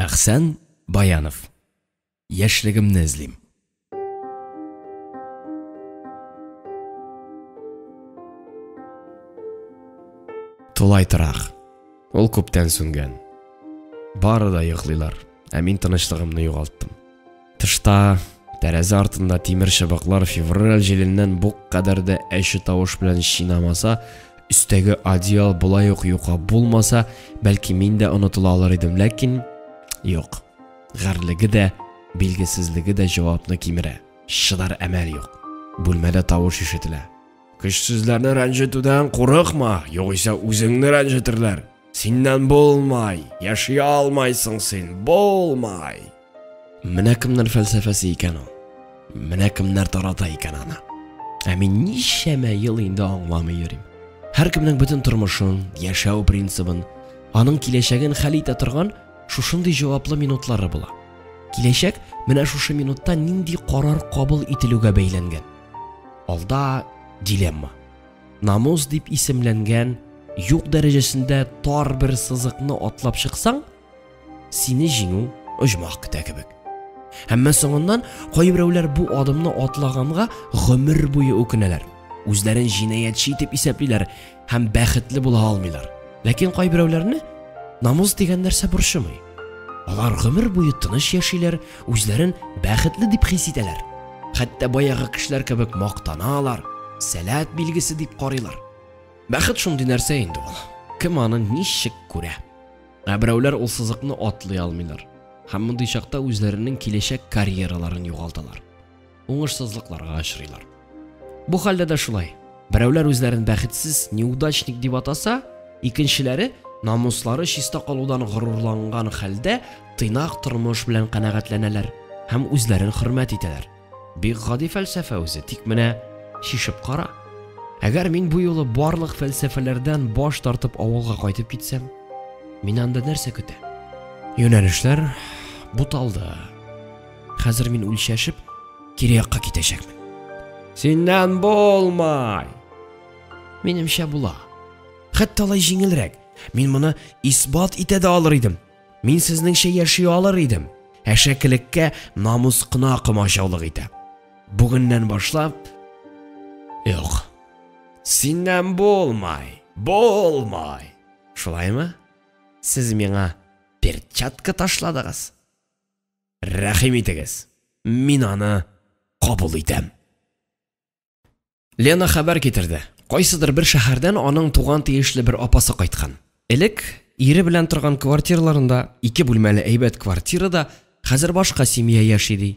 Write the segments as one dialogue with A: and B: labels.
A: Әхсән Баянов. Яшьлегемне эзлим. Тулай тырах. Ул күптән сүнгән. Бары да йоклыйлар. Ә мин тынычлыгымны югалттым. Тышта, тәрәзә артында тимер чыбыклар февраль җиленнән бук кадәр дә әче тавыш белән чинамаса, өстәге одеял булай ук юка булмаса, бәлки мин дә онытыла алыр идем, ләкин юк. Гарлыгы да, билгесезлеге дә җавапны кимерә. Шыдар әмәл юк. Бүлмәдә тавыш ишетелә. Көчсезләрне рәнҗетүдән курыкма, югыйсә үзеңне рәнҗетерләр. Синнән булмай, яши алмайсың син, булмай. Менә кемнәр фәлсәфәсе икән ул. Менә кемнәр тарата икән аны. Ә мин ничәмә ел инде аңламый йөрим. Һәркемнең бөтен тормышын, яшәү принцибын, аның киләчәген хәл итә торган шушындый җаваплы минутлары була. Киләчәк менә шушы минутта нинди карар кабул ителүгә бәйләнгән. Алда дилемма. Намус дип исемләнгән юк дәрәҗәсендә тар бер сызыкны атлап чыксаң, сине җиңү оҗмах көтә кебек. Һәммә соңыннан кайберәүләр бу адымны атлаганга гомер буе үкенәләр. Үзләрен җинаятчы итеп исәплиләр һәм бәхетле була алмыйлар. Ләкин кайберәүләрне намус дигән нәрсә борчымый. Алар гомер буе тыныч яшиләр, үзләрен бәхетле дип хис итәләр. Хәтта баягы кешеләр кебек мактаналар, сәләт билгесе дип карыйлар. Бәхет шундый нәрсә инде ул. Кем аны ничек күрә? Берәүләр ул сызыкны атлый алмыйлар. Һәм мондый чакта үзләренең киләчәк карьераларын югалталар. Уңышсызлыкларга очрыйлар. Бу хәлдә дә шулай. Берәүләр үзләрен бәхетсез, неудачник дип атаса, икенчеләре намуслары чиста калудан горурланган хәлдә тыйнак тормыш белән канәгатьләнәләр һәм үзләрен хөрмәт итәләр. Бик гади фәлсәфә үзе, тик менә шишеп кара. Әгәр мин бу юлы барлык фәлсәфәләрдән баш тартып авылга кайтып китсәм, мин анда нәрсә көтә? Юнәлешләр буталды. Хәзер мин үлчәшеп кире якка китәчәкмен. Синнән булмай. Минемчә була. Хәтта алай җиңелрәк. Мин моны исбат итә дә алыр идем. Мин сезнеңчә яши алыр идем. Әшәкелеккә намус кына кымачаулык итә. Бүгеннән башлап юк. Синнән булмай. Булмай. Шулаймы? Сез миңа перчатка ташладыгыз. Рәхим итегез. Мин аны кабул итәм. Лена хәбәр китерде. Кайсыдыр бер шәһәрдән аның туган тиешле бер апасы кайткан. Элек ире белән торган квартираларында, 2 бүлмәле әйбәт квартирада хәзер башка семья яши ди.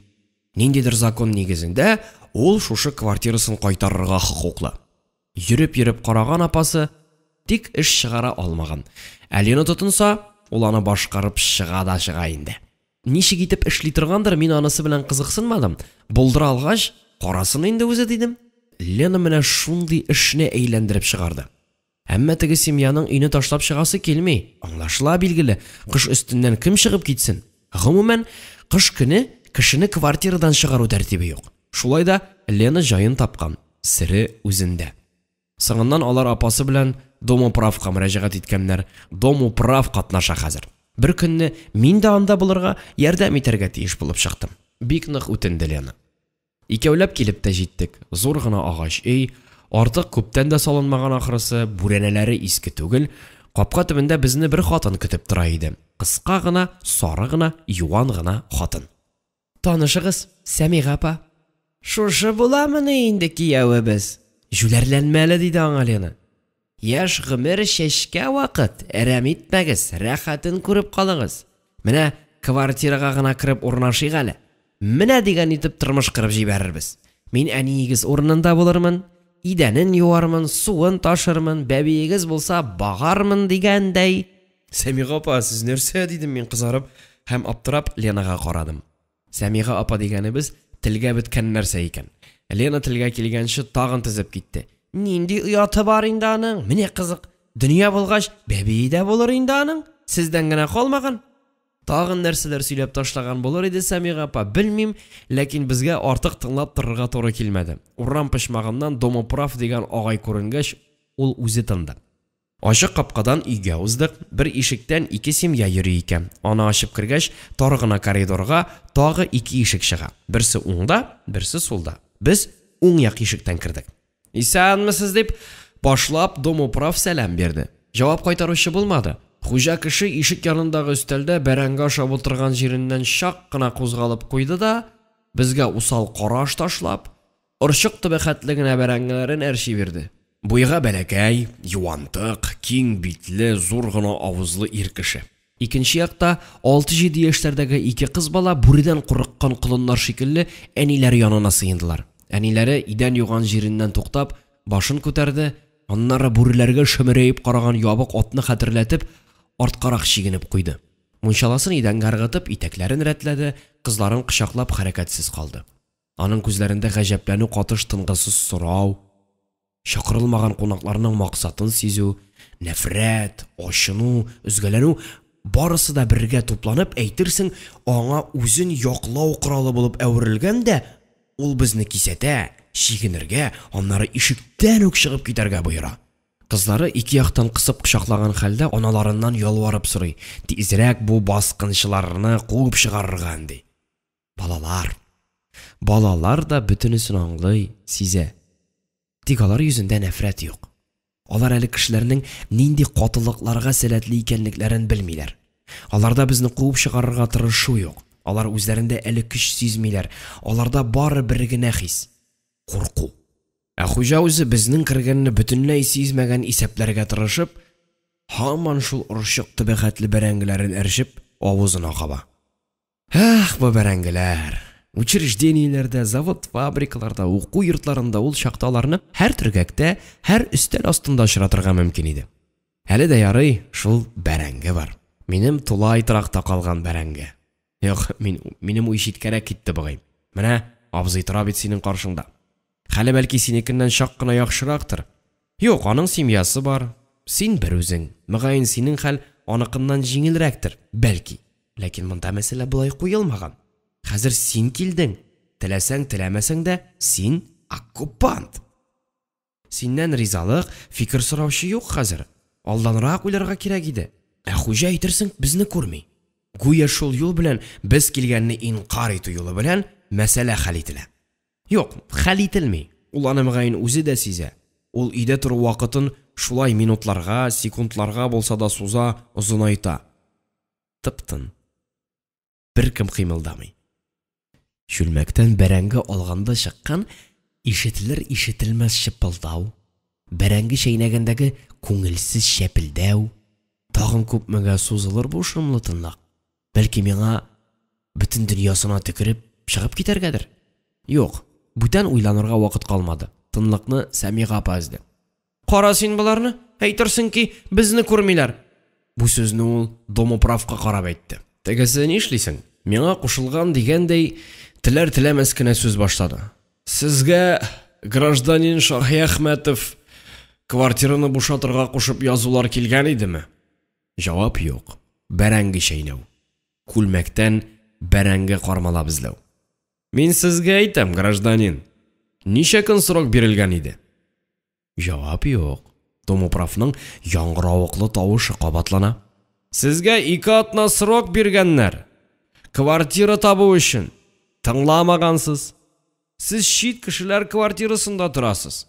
A: Ниндидер закон нигезендә ул шушы квартирасын кайтарырга хокуклы. Йөреп караган апасы тик эш чыгара алмаган. Лена тотынса, ул аны башкарып чыга инде. Ничек итеп эшли торгандыр, мин анысы белән кызыксынмадым. Булдыра алгач, карасын инде үзе дидем. Лена менә шундый эшне әйләндереп чыгарды. Әмма теге семьяның өйне ташлап чыгасы килми. Аңлашыла билгеле, кыш өстеннән кем чыгып китсен? Гомумән, кыш көне кешене квартирадан чыгару тәртибе юк. Шулай да Лена җаен тапкан. Сире үзендә. Соңыннан алар апасы белән Домоправка мөрәҗәгать иткәннәр. Домоправ катнаша хәзер. Бер көнне мин дә анда булырга, ярдәм итәргә тиеш булып чыктым. Бик нык үтенде Лена. Икәүләп килеп тә җиттек. Зур гына агач өй, артык күптән дә салынмаган ахрысы, бүрәнәләре иске түгел. Капка төбендә безне бер хатын көтеп тора иде. Кыска гына, сары гына, юан гына хатын. Танышыгыз, Сәмига апа. Шушы буламыны инде кияүебез? Жүләрләнмәле диде аңа Лена. Яш гомер чәчкә вакыт, әрәм итмәгез, рәхәтен күреп калыгыз. Менә квартирага гына кирип урнашыйк әле. Менә дигән итеп тормыш кырып җибәрербез. Мин әниегез урынында булырмын, идәнен юармын, суын ташырмын, бәбиегез булса багармын дигәндәй. Сәмига апа, сез нәрсә дидем мин кызарып һәм аптырап Ленага карадым. Сәмига апа дигәнебез телгә беткән нәрсә икән. Лена телгә килгәнче тагын тизеп китте. Нинди уяты бар инде аның? Менә кызык. Дөнья булгач, бәбие дә булыр инде аның. Сездән генә калмаган. Тагын нәрсәләр сөйләп ташлаган булыр иде Сәмига апа, белмим, ләкин безгә артык тыңлап торырга туры килмәде. Урам пышмагыннан Домоправ дигән агай күренгәч, ул үзе тынды. Ашык капкадан өйгә уздык. Бер ишектән ике семья йөри икән. Аны ачып кергәч, тар гына коридорга тагы ике ишек чыга. Берсе уңда, берсе сулда. Без уң як ишектән кирдек. Исәнмесез дип башлап домоуправ сәлам берде. Җавап кайтаручы булмады. Хуҗа кеше ишек янындагы өстәлдә бәрәңге ашап утырган җиреннән шак кына кузгалып куйды да, безгә усал караш ташлап, орчык төбәхәтле генә бәрәңгеләрен әрши бирде. Буйга бәләкәй, юантык, киң битле, зур гына авызлы ир кеше. Икенче якта 6-7 яшьләрдәге ике кыз бала бүредән курыккан колыннар шикелле әниләре янына сыендылар. Әниләре идән юган җиреннән туктап, башын күтәрде, аннары бүреләргә шөмерәеп караган ябык атны хәтерләтеп, арткарак чигенеп куйды. Мунчаласын идәнгә ыргытып, итәкләрен рәтләде, кызларын кычаклап хәрәкәтсез калды. Аның күзләрендә гаҗәпләнү катыш тынгысыз сорау, чакырылмаган кунакларның максатын сизү, нәфрәт, ачыну, үзгәләнү барысы да бергә тупланып, әйтерсең, аңа үзен яклау коралы булып әверелгән дә, ул безне кисәтә, чигенергә, аннары ишектән үк чыгып китәргә боера. Кызлары ике яктан кысып кочаклаган хәлдә аналарыннан ялварып сорый: "Тизрәк бу баскынчыларны куып чыгарырга", ди. Балалар да бөтенесен аңлый, сизә. Тик алар йөзендә нәфрәт юк. Алар әле кешеләрнең нинди катылыкларга сәләтле икәнлекләрен белмиләр. Аларда безне куып чыгарырга тырышу юк. Алар үзләрендә әле көч сизмиләр. Аларда бары бер генә хис: курку. Ә хуҗа үзе безнең кергәнне бөтенләй сизмәгән исәпләргә тырышып, һаман шул орчык төбәхәтле бәрәңгеләрен әршеп, авызына каба. Ах, бу бәрәңгеләр! Учреждениеләрдә, завод, фабрикаларда, уку йортларында ул чакталарны һәр төргәктә, һәр өстәл астында очратырга мөмкин иде. Әле дә ярый, шул бәрәңге бар. Минем тулай торакта калган бәрәңге. Юк, минем уй читкәрәк китте бугай. Менә абзый тора бит синең каршыңда. Хәле бәлки синекеннән шак кына яхшырактыр. Юк, аның семьясы бар. Син бер үзең. Мөгаен синең хәл аныкыннан җиңелрәктер, бәлки. Ләкин монда мәсьәлә булай куелмаган. Хәзер син килдең. Теләсәң, теләмәсәң дә син оккупант. Синнән ризалык, фикер сораучы юк хәзер. Алданрак уйларга кирәк иде. Ә хуҗа әйтерсең безне күрми. Гүя шул юл белән без килгәнне инкар итү юлы белән мәсьәлә хәл ителә. Юк, хәл ителми. Ул аны мөгаен үзе дә сизә. Ул өйдә тору вакытын шулай минутларга, секундларга булса да суза, озынайта. Тып-тын. Беркем кыймылдамый. Чүлмәктән бәрәңге алганда чыккан ишетелер-ишетелмәс шыпылдау, бәрәңге чәйнәгәндәге күңелсез шәпелдәү, тагын күпмегә сузылыр бу шомлы тынлык. Бәлки миңа бөтен дөньясына төкереп чыгып китәргәдер. Юк, бүтән уйланырга вакыт калмады. Тынлыкны Сәмига апа изде. Кара син буларны, әйтерсең ки, безне күрмиләр. Бу сүзне ул домоуправка карап әйтте. Тегесе ни эшлисең? Миңа кушылган дигәндәй теләр-теләмәс кенә сүз башлады. Сезгә гражданин Шаһи Әхмәтов квартираны бушатырга кушып язулар килгән идеме? Җавап юк. Бәрәңге чәйнәү. Күлмәктән бәрәңге кармалап эзләү. Мин сезгә әйтәм, гражданин. Ничә көн срок бирелгән иде? Җавап юк. Домоуправның яңгыравыклы тавышы кабатлана. Сезгә 2 атна срок биргәннәр. Квартира табу өчен. Тыңламагансыз. Сез чит кешеләр квартирасында торасыз.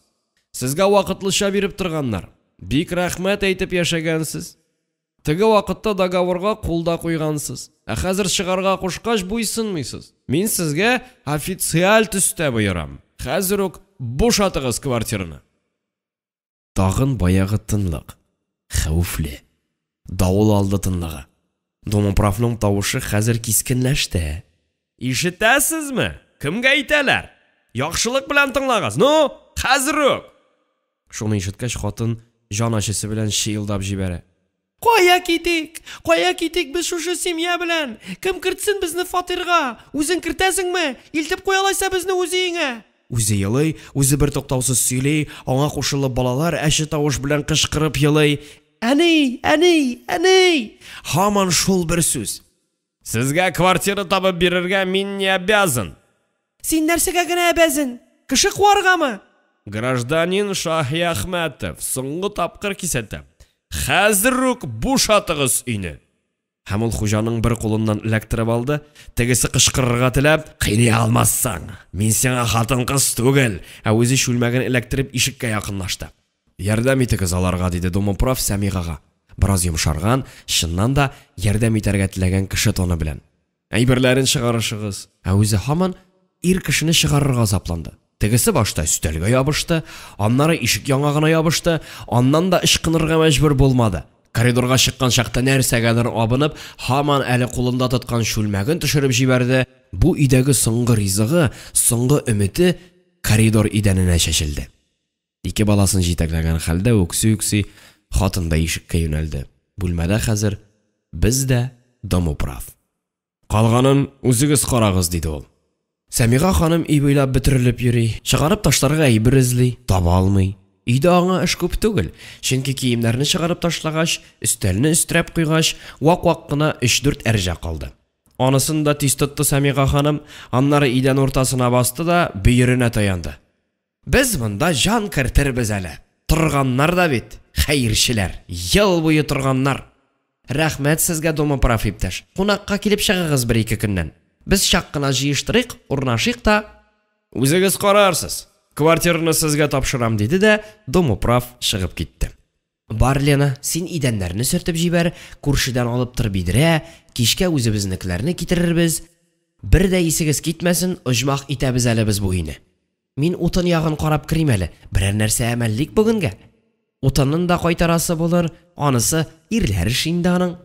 A: Сезгә вакытлыча биреп торганнар. Бик рәхмәт әйтеп яшәгәнсез. Теге вакытта договорга кулда куйгансыз. Ә хәзер чыгарга кушкач буйсынмыйсыз. Мин сезгә официаль төстә боерам. Хәзер үк бушатыгыз квартираны. Тагын баягы тынлык. Хәүфле. Давыл алды тынлыгы. Домоуправның тавышы хәзер кискенләште. Ишетәсезме? Кемгә әйтәләр? Яхшылык белән тыңлагыз. Ну, хәзер үк. Шуны ишеткәч хатын җан ачысы белән шыелдап җибәрә. Кая китик без шушы семья белән? Кем кертсен безне фатирга? Үзең кертәсеңме? Илтеп куялайса безне үзеңә. Үзе елый, үзе бер токтаусыз сөйли, аңа кушылып балалар әче тавыш белән кычкырып елый. Әни! Һаман шул бер сүз. Сезгә квартира табып бирергә мин не обязан. Син нәрсәгә генә обязан? Кеше куаргамы? Гражданин Шаһи Әхмәтов, соңгы тапкыр кисәтәм. Хәзер үк бушатыгыз өйне. Һәм ул хуҗаның бер кулыннан эләктереп алды, тегесе кычкырырга теләп, "Кыйный алмассаң, мин сиңа хатын-кыз түгел", ә үзе шүлмәген эләктереп ишеккә якынлашты. "Ярдәм итегез аларга", диде Домоправ Сәмигага. Бераз йомшарган, чыннан да ярдәм итәргә теләгән кеше тоны белән. "Әйберләрен чыгарышыгыз", ә үзе һаман ир кешене чыгарырга запланды. Тегесе башта өстәлгә ябышты, аннары ишек яңагына ябышты, аннан да ычкынырга мәҗбүр булмады. Коридорга чыккан чакта нәрсәгәдер абынып, һаман әле кулында тоткан шүлмәген төшереп җибәрде. Бу идәге соңгы ризыгы, соңгы өмете коридор идәненә чәчелде. Ике баласын җитәкләгән хәлдә үкси-үкси хатын да ишеккә юнәлде. Бүлмәдә хәзер без дә Домоправ. "Калганын үзегез карагыз", диде ул. Сәмига ханым өй буйлап бөтерелеп йөри, чыгарып ташларга әйбер эзли, таба алмый. Өйдә аңа эш күп түгел, чөнки киемнәрне чыгарып ташлагач, өстәлне өстерәп куйгач, вак-вак кына 3-4 әрҗә калды. Анысын да тиз тотты Сәмига ханым, аннары идән уртасына басты да бөеренә таянды. "Без монда җан кертербез әле. Торганнар да бит, хәерчеләр, ел буе торганнар. Рәхмәт сезгә, Домоправ иптәш. Кунакка килеп чыгыгыз бер-ике көннән. Без чак кына җыештырыйк, урнашыйк та." "Үзегез карарсыз. Квартираны сезгә тапшырам", диде дә Домоправ чыгып китте. "Бар, Лена, син идәннәрне сөртеп җибәр, күршедән алып тор бидрә, кичкә үзебезнекеләрне китерербез. Бер дә исегез китмәсен, оҗмах итәбез әле без бу өйне. Мин утын ягын карап кирим әле, берәр нәрсә әмәллик бүгенгә. Утынын да кайтарасы булыр, анысы ирләр эше инде аның."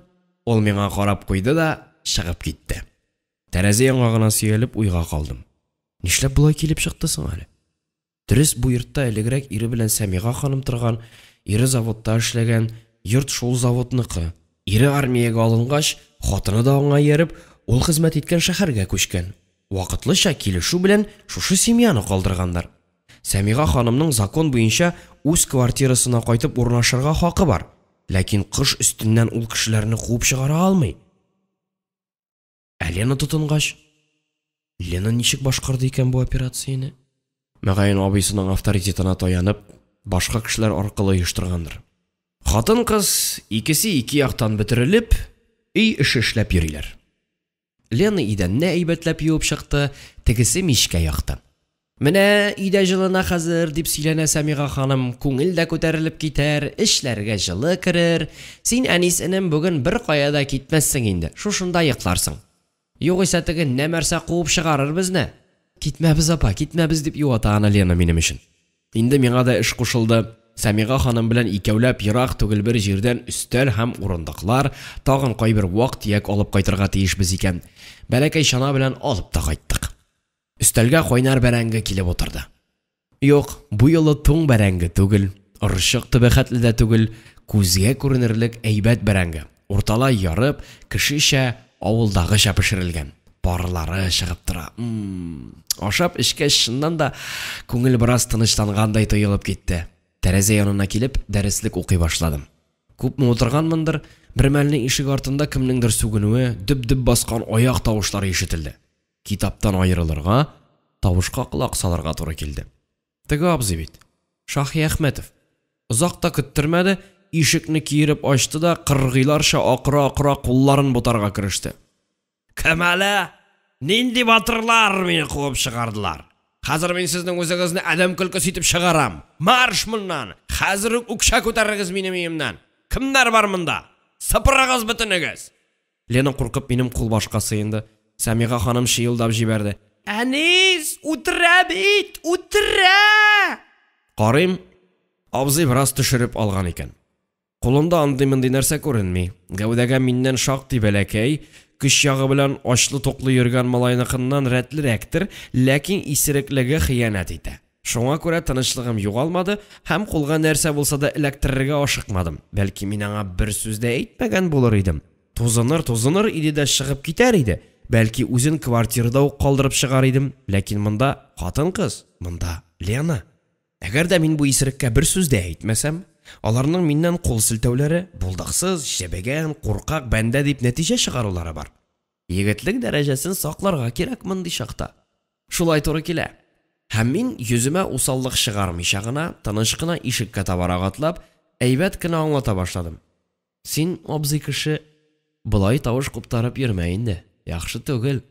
A: Ул миңа карап куйды да чыгып китте. Тәрәзә яңагына сөялеп уйга калдым. Нишләп булай килеп чыкты соң әле? Дөрес, бу йортта элегрәк ире белән Сәмига ханым торган, ире заводта эшләгән, йорт шул заводныкы. Ире армиягә алынгач, хатыны да аңа ярып, ул хезмәт иткән шәһәргә күчкән. Вакытлыча килешү белән шушы семьяны калдырганнар. Сәмига ханымның закон буенча үз квартирасына кайтып урнашырга хакы бар, ләкин кыш өстеннән ул кешеләрне куып чыгара алмый. Лена тотынгач, Лена ничек башкарды икән бу операцияны? Мәгәен абыйсының авторитетына таянып, башка кешеләр аркылы оештыргандыр. Хатын-кыз икесе ике яктан бөтерелеп, өй эше эшләп йөриләр. Лена идәнне әйбәтләп юып чыкты, тегесе мичкә якты. "Менә өйдә җылына хәзер", дип сөйләнә Сәмига ханым, "күңел дә күтәрелеп китәр, эшләргә җылы керер. Син, әнисенем, бүген бер кая да китмәссең инде, шушында йокларсың. Югыйсә теге нәмәрсә куып чыгарыр безне." "Китмәбез, апа, китмәбез", дип юата аны Лена минем өчен. Инде миңа да эш кушылды. Сәмига ханым белән икәүләп ерак түгел бер җирдән өстәл һәм урындыклар, тагын кайбер вак-төяк алып кайтырга тиешбез икән. Бәләкәй чана белән алып та кайттык. Өстәлгә кайнар бәрәңге килеп утырды. Юк, бу юлы туң бәрәңге түгел, ырчык төбәхәтле дә түгел, күзгә күренерлек әйбәт бәрәңге. Урталай ярып, кешечә авылдагыча пешерелгән. Парлары чыгып тора. Ашап эчкәч, чыннан да күңел бераз тынычлангандай тоелып китте. Тәрәзә янына килеп, дәреслек укый башладым. Күпме утырганмындыр, бер мәлне ишек артында кемнеңдер сүгенүе, дөп-дөп баскан аяк тавышлары ишетелде. Китаптан аерылырга, тавышка кулак салырга туры килде. Теге абзый бит, Шаһи Әхмәтов. Озак та көттермәде, ишекне киереп ачты да кыргыйларча акыра-акыра кулларын бутарга кереште. "Кәмәлә, нинди батырлар мине куып чыгардылар? Хәзер мин сезнең үзегезне адәм көлкесе итеп чыгарам. Марш моннан! Хәзер үк үкчә күтәрегез минем өемнән. Кемнәр бар монда? Сыпырыгыз бөтенегез!" Лена куркып минем кул башка сыенды. Сәмига ханым шыелдап җибәрде. "Әнис, утыра бит, утыра!" Карыйм, абзый бераз төшереп алган икән. Кулында андый-мондый нәрсә күренми. Гәүдәгә миннән шактый бәләкәй, көч ягы белән ачлы-токлы йөргән малайныкыннан рәтлерәктер, ләкин исереклеге хыянәт итә. Шуңа күрә тынычлыгым югалмады һәм кулга нәрсә булса да эләктерергә ашыкмадым. Бәлки мин аңа бер сүз дә әйтмәгән булыр идем. Тузыныр иде дә чыгып китәр иде. Бәлки үзен квартирада ук калдырып чыгар идем, ләкин монда хатын-кыз, монда Лена. Әгәр дә мин бу исереккә бер сүз дә әйтмәсәм, аларның миннән кул селтәүләре, булдыксыз, җәбәгән, куркак бәндә дип нәтиҗә чыгарулары бар. Егетлек дәрәҗәсен сакларга кирәк мондый чакта. Шулай туры килә. Һәм мин йөземә усаллык чыгармыйча гына, тыныч кына ишеккә табарак атлап, әйбәт кенә аңлата башладым. Син, абзый кеше, былай тавыш куптарып йөрмә инде. Яхшы түгел.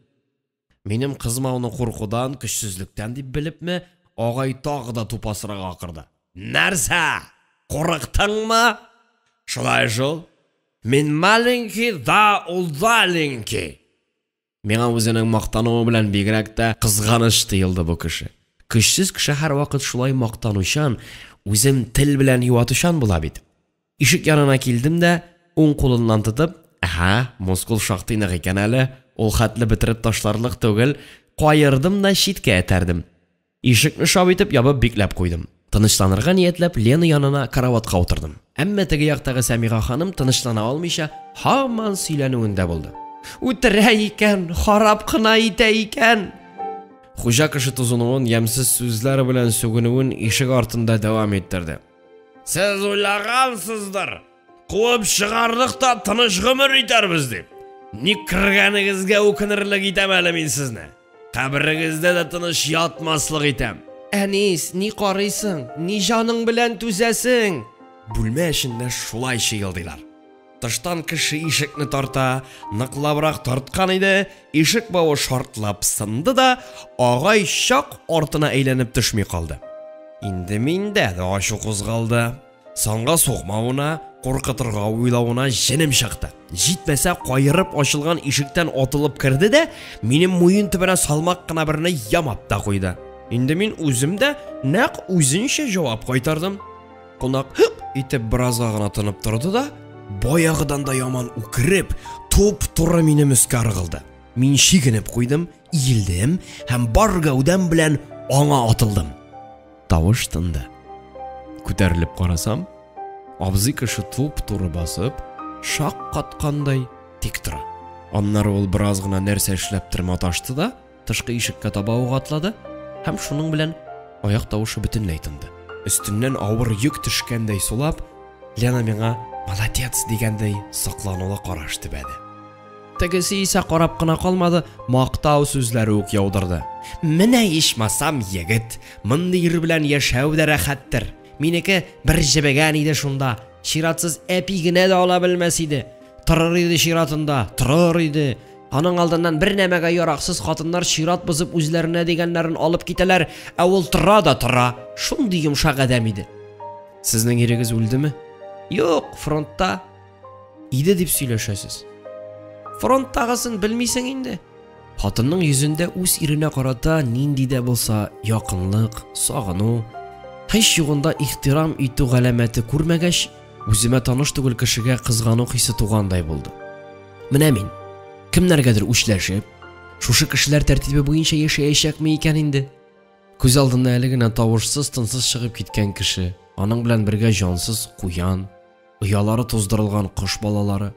A: Минем кызмауны куркудан, көчсезлектән дип белепме, агай тагы да тупасрак акырды. Нәрсә? Курыктыңмы? Шулай шул. Мин маленький да удаленький. Миңа үзенең мактануы белән бигрәк тә кызганыч тыелды бу кеше. Көчсез кеше һәр вакыт шулай мактанучан, үзем тел белән юатучан була бит. Ишек янына килдем дә, уң кулыннан тотып, мускул шактый нык икән әле, ул хәтле бетереп ташларлык түгел, кайырдым да читкә әтәрдем. Ишекне шап итеп ябып бикләп куйдым. Тынычланырга ниятләп Лена янына караватка утырдым. Әмма теге яктагы Сәмига ханым тынычлана алмыйча һаман сөйләнүендә булды. Үтерә икән, харап кына итә икән. Хуҗа кеше тузынуын, ямсыз сүзләр белән сүгенүен ишек артында дәвам иттерде. Сез уйлагансыздыр, куып чыгарлык та тыныч гомер итәрбез дип. Ник кергәнегезгә үкенерлек итәм әле мин сезне. Кабригездә дә тыныч ятмаслык итәм. Әнис, ни карыйсың? Ни җаның белән түзәсең? Бүлмә эчендә шулай чыелдылар. Тыштан кеше ишекне тарта, ныклабрак тарткан иде, ишек бавы шартлап сынды да, агай чак артына әйләнеп төшми калды. Инде миндә дә ачу кузгалды. Санга сукмауына, куркытырга уйлауына җенем чыкты. Җитмәсә кайырып ачылган ишектән атылып кирде дә, минем муен төбенә салмак кына берне ямап та куйды. Инде мин үзем дә нәкъ үзенчә җавап кайтардым. Кунак итеп биразга гына тынып торды да, баягыдан да яман үкереп, туп-туры минем өскә ыргылды. Мин чигенеп куйдым, иелдем һәм бар гәүдәм белән аңа атылдым. Тавыш тынды. Күтәрелеп карасам, абзый кеше туп-туры басып, шак каткандай тик тора. Аннары ул бераз гына нәрсә эшләптер маташты да, тышкы ишеккә таба ук атлады һәм шуның белән аяк тавышы бөтенләй тынды. Өстеннән авыр йөк төшкәндәй сулап, Лена миңа «Молодец» дигәндәй сакланулы караш төбәде. Тегесе исә карап кына калмады, мактау сүзләре үк яудырды. Менә ичмасам егет, мондый ир белән яшәү дә рәхәттер. Минеке бер җибегән иде шунда, чиратсыз әпи генә дә ала белмәс иде. Торыр иде чиратында, торыр иде. Аның алдыннан бер нәмәгә яраксыз хатыннар чират бозып үзләренә дигәннәрен алып китәләр, ә ул тора да тора. Шундый йомшак адәм иде. Сезнең ирегез үлдеме? Юк, фронтта. Иде дип сөйләшәсез. Фронттагысын белмисең инде. Хатынның йөзендә үз иренә карата нинди дә булса якынлык, сагыну, һич югында ихтирам итү галәмәте күрмәгәч, үземә таныш түгел кешегә кызгану хисе тугандай булды. Менә мин кемнәргәдер үчләшеп, шушы кешеләр тәртибе буенча яшәячәкме икән инде? Күз алдында әле генә тавышсыз, тынсыз чыгып киткән кеше, аның белән бергә җансыз куян, оялары туздырылган кош балалары,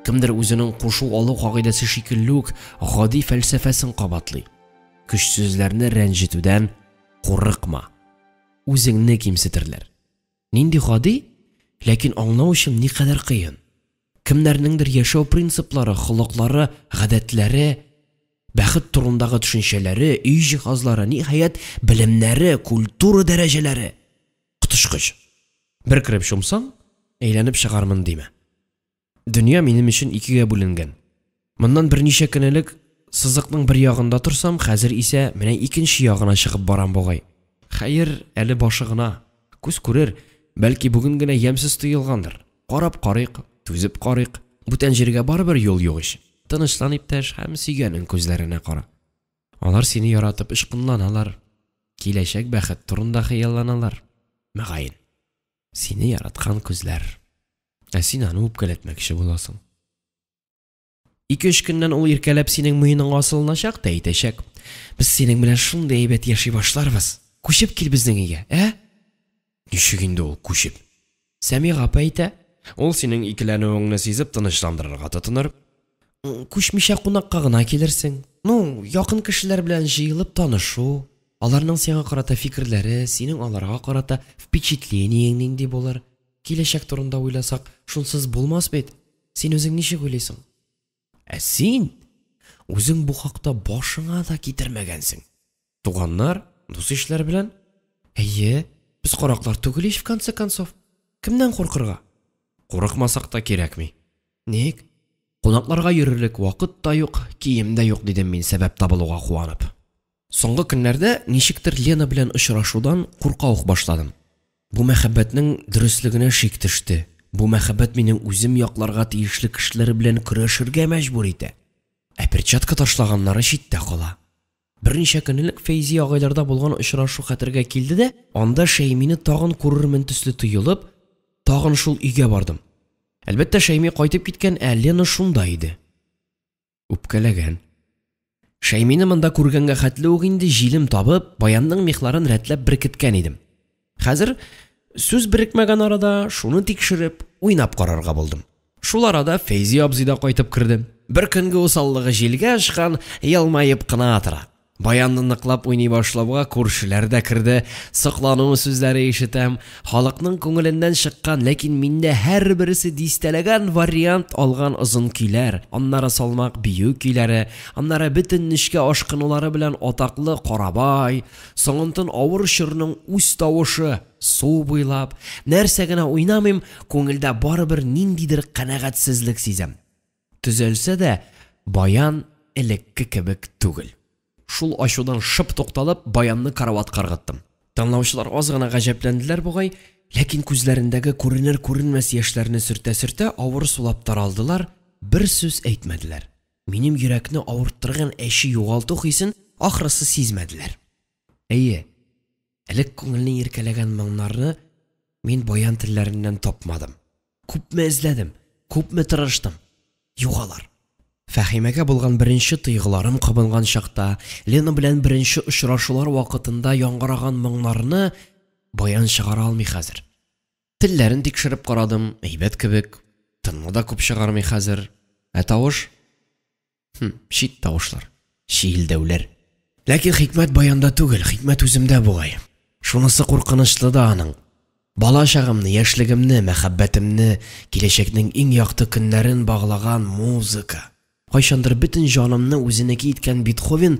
A: кемдер үзенең кушу алу кагыйдәсе шикелле үк гади фәлсәфәсен кабатлый. Көчсезләрне рәнҗетүдән курыкма. Үзеңне кимсетерләр. Нинди гади, ләкин аңлау өчен никадәр кыен. Кемнәрнеңдер яшәү принциплары, холыклары, гадәтләре, бәхет турындагы төшенчәләре, үй җиһазлары, ниһаять белемнәре, культура дәрәҗәләре. Кытышкыч. Бер киреп шумсаң, әйләнеп чыгармын диме. Дөнья минем өчен икегә бүленгән. Моннан берничә көн элек сызыкның бер ягында торсам, хәзер исә менә икенче ягына чыгып барам бугай. Хәер, әле башы гына. Күз күрер, бәлки бүген генә ямсыз тыелгандыр. Карап карыйк, түзеп карыйк. Бүтән җиргә барыбер юл юк ич. Тынычлан иптәш һәм сөйгәнең күзләренә кара. Алар сине яратып ышкынланалар. Киләчәк бәхет турында хыялланалар. Мәгәен. Сине яраткан күзләр. Ә син аны үпкәләтмәкче буласың. 2-3 көннән ул иркәләп синең муеның асылыначак та әйтәчәк. Без синең белән шундый әйбәт яши башларбыз. Күчеп кил безнең өйгә, Ничек инде ул күчеп? Сәмига апа әйтә, ул синең икеләнүеңне сизеп тынычландырырга тотыныр. Күчмичә кунакка гына килерсең. Якын кешеләр белән җыелып танышу, аларның сиңа карата фикерләре, синең аларга карата впечатлениең нинди булыр? Киләчәк турында уйласак, шунсыз булмас бит. Син үзең ничек уйлыйсың? Ә син үзең бу хакта башыңа да китермәгәнсең. Туганнар, дус-ишләр белән? Әйе, без караклар түгел ич в конце концов. Кімнен қорқырға? Қорықмасақ та керекми. Ник? Қонақларға йөрерлек вакыт та юк, кием дә юк дидем мин сәбәп табылуга куанып. Соңгы көннәрдә ничектер Лена белән очрашудан курка ук башладым. Бу мәхәббәтнең дөрестлегенә шик төште. Бу мәхәббәт минем үзем якларга тиешле кешеләр белән көрәшергә мәҗбүр итә. Ә перчатка ташлаганнары читтә кала. Берничә көнлек Фәйзи агайларда булган очрашу хәтергә килде дә, анда Шәймине тагын күрермен төсле тоелып, тагын шул өйгә бардым. Әлбәттә Шәйми кайтып киткән, ә Лена шунда иде. Үпкәләгән. Шәймине монда күргәнгә хәтле үк инде җилем табып, баянның мехларын рәтләп беркеткән идем. Хәзер сүз берекмәгән арада шуны тикшереп, уйнап карарга булдым. Шул арада Фәйзи абзый да кайтып керде. Бер көнгә усаллыгы җилгә ашкан, елмаеп кына тора. Баянны ныклап уйный башлауга күршеләр дә керде. Соклану сүзләре ишетәм. Халыкның күңеленнән чыккан, ләкин миндә һәрберсе дистәләгән вариант алган озын көйләр, аннары салмак бию көйләре, аннары бөтен нечкә ашкынулары белән атаклы Карабай, соңынтын авыр чорның үз тавышы, су буйлап, нәрсә генә уйнамыйм, күңелдә барыбер ниндидер канәгатьсезлек сизәм. Төзәлсә дә, баян элекке кебек түгел. Шул ачудан шып токталып, баянны карават каргыттым. Тыңлаучылар аз гына гаҗәпләнделәр бугай, ләкин күзләрендәге күренер-күренмәс яшьләрне сөртә-сөртә авыр сулап таралдылар, бер сүз әйтмәделәр. Минем йөрәкне авырттырган әши югалту хисен ахрысы сизмәделәр. Әйе, элек күңелне иркәләгән моңнарны мин баян телләреннән тапмадым. Күпме эзләдем, күпме тырыштым. Югалар. Фәхимәгә булган беренче тойгыларым кабынган чакта, Лена белән беренче очрашулар вакытында яңгыраган моңнарны баян чыгара алмый хәзер. Телләрен тикшереп карадым, әйбәт кебек, тынны да күп чыгармый хәзер. Ә тавыш? Чит тавышлар, шиелдәүләр. Ләкин хикмәт баянда түгел, хикмәт үземдә бугай. Шунысы куркынычлы да аның. Бала чагымны, яшьлегемне, мәхәббәтемне, киләчәкнең иң якты көннәрен баглаган музыка. Кайчандыр бөтен җанымны үзенеке иткән Бетховен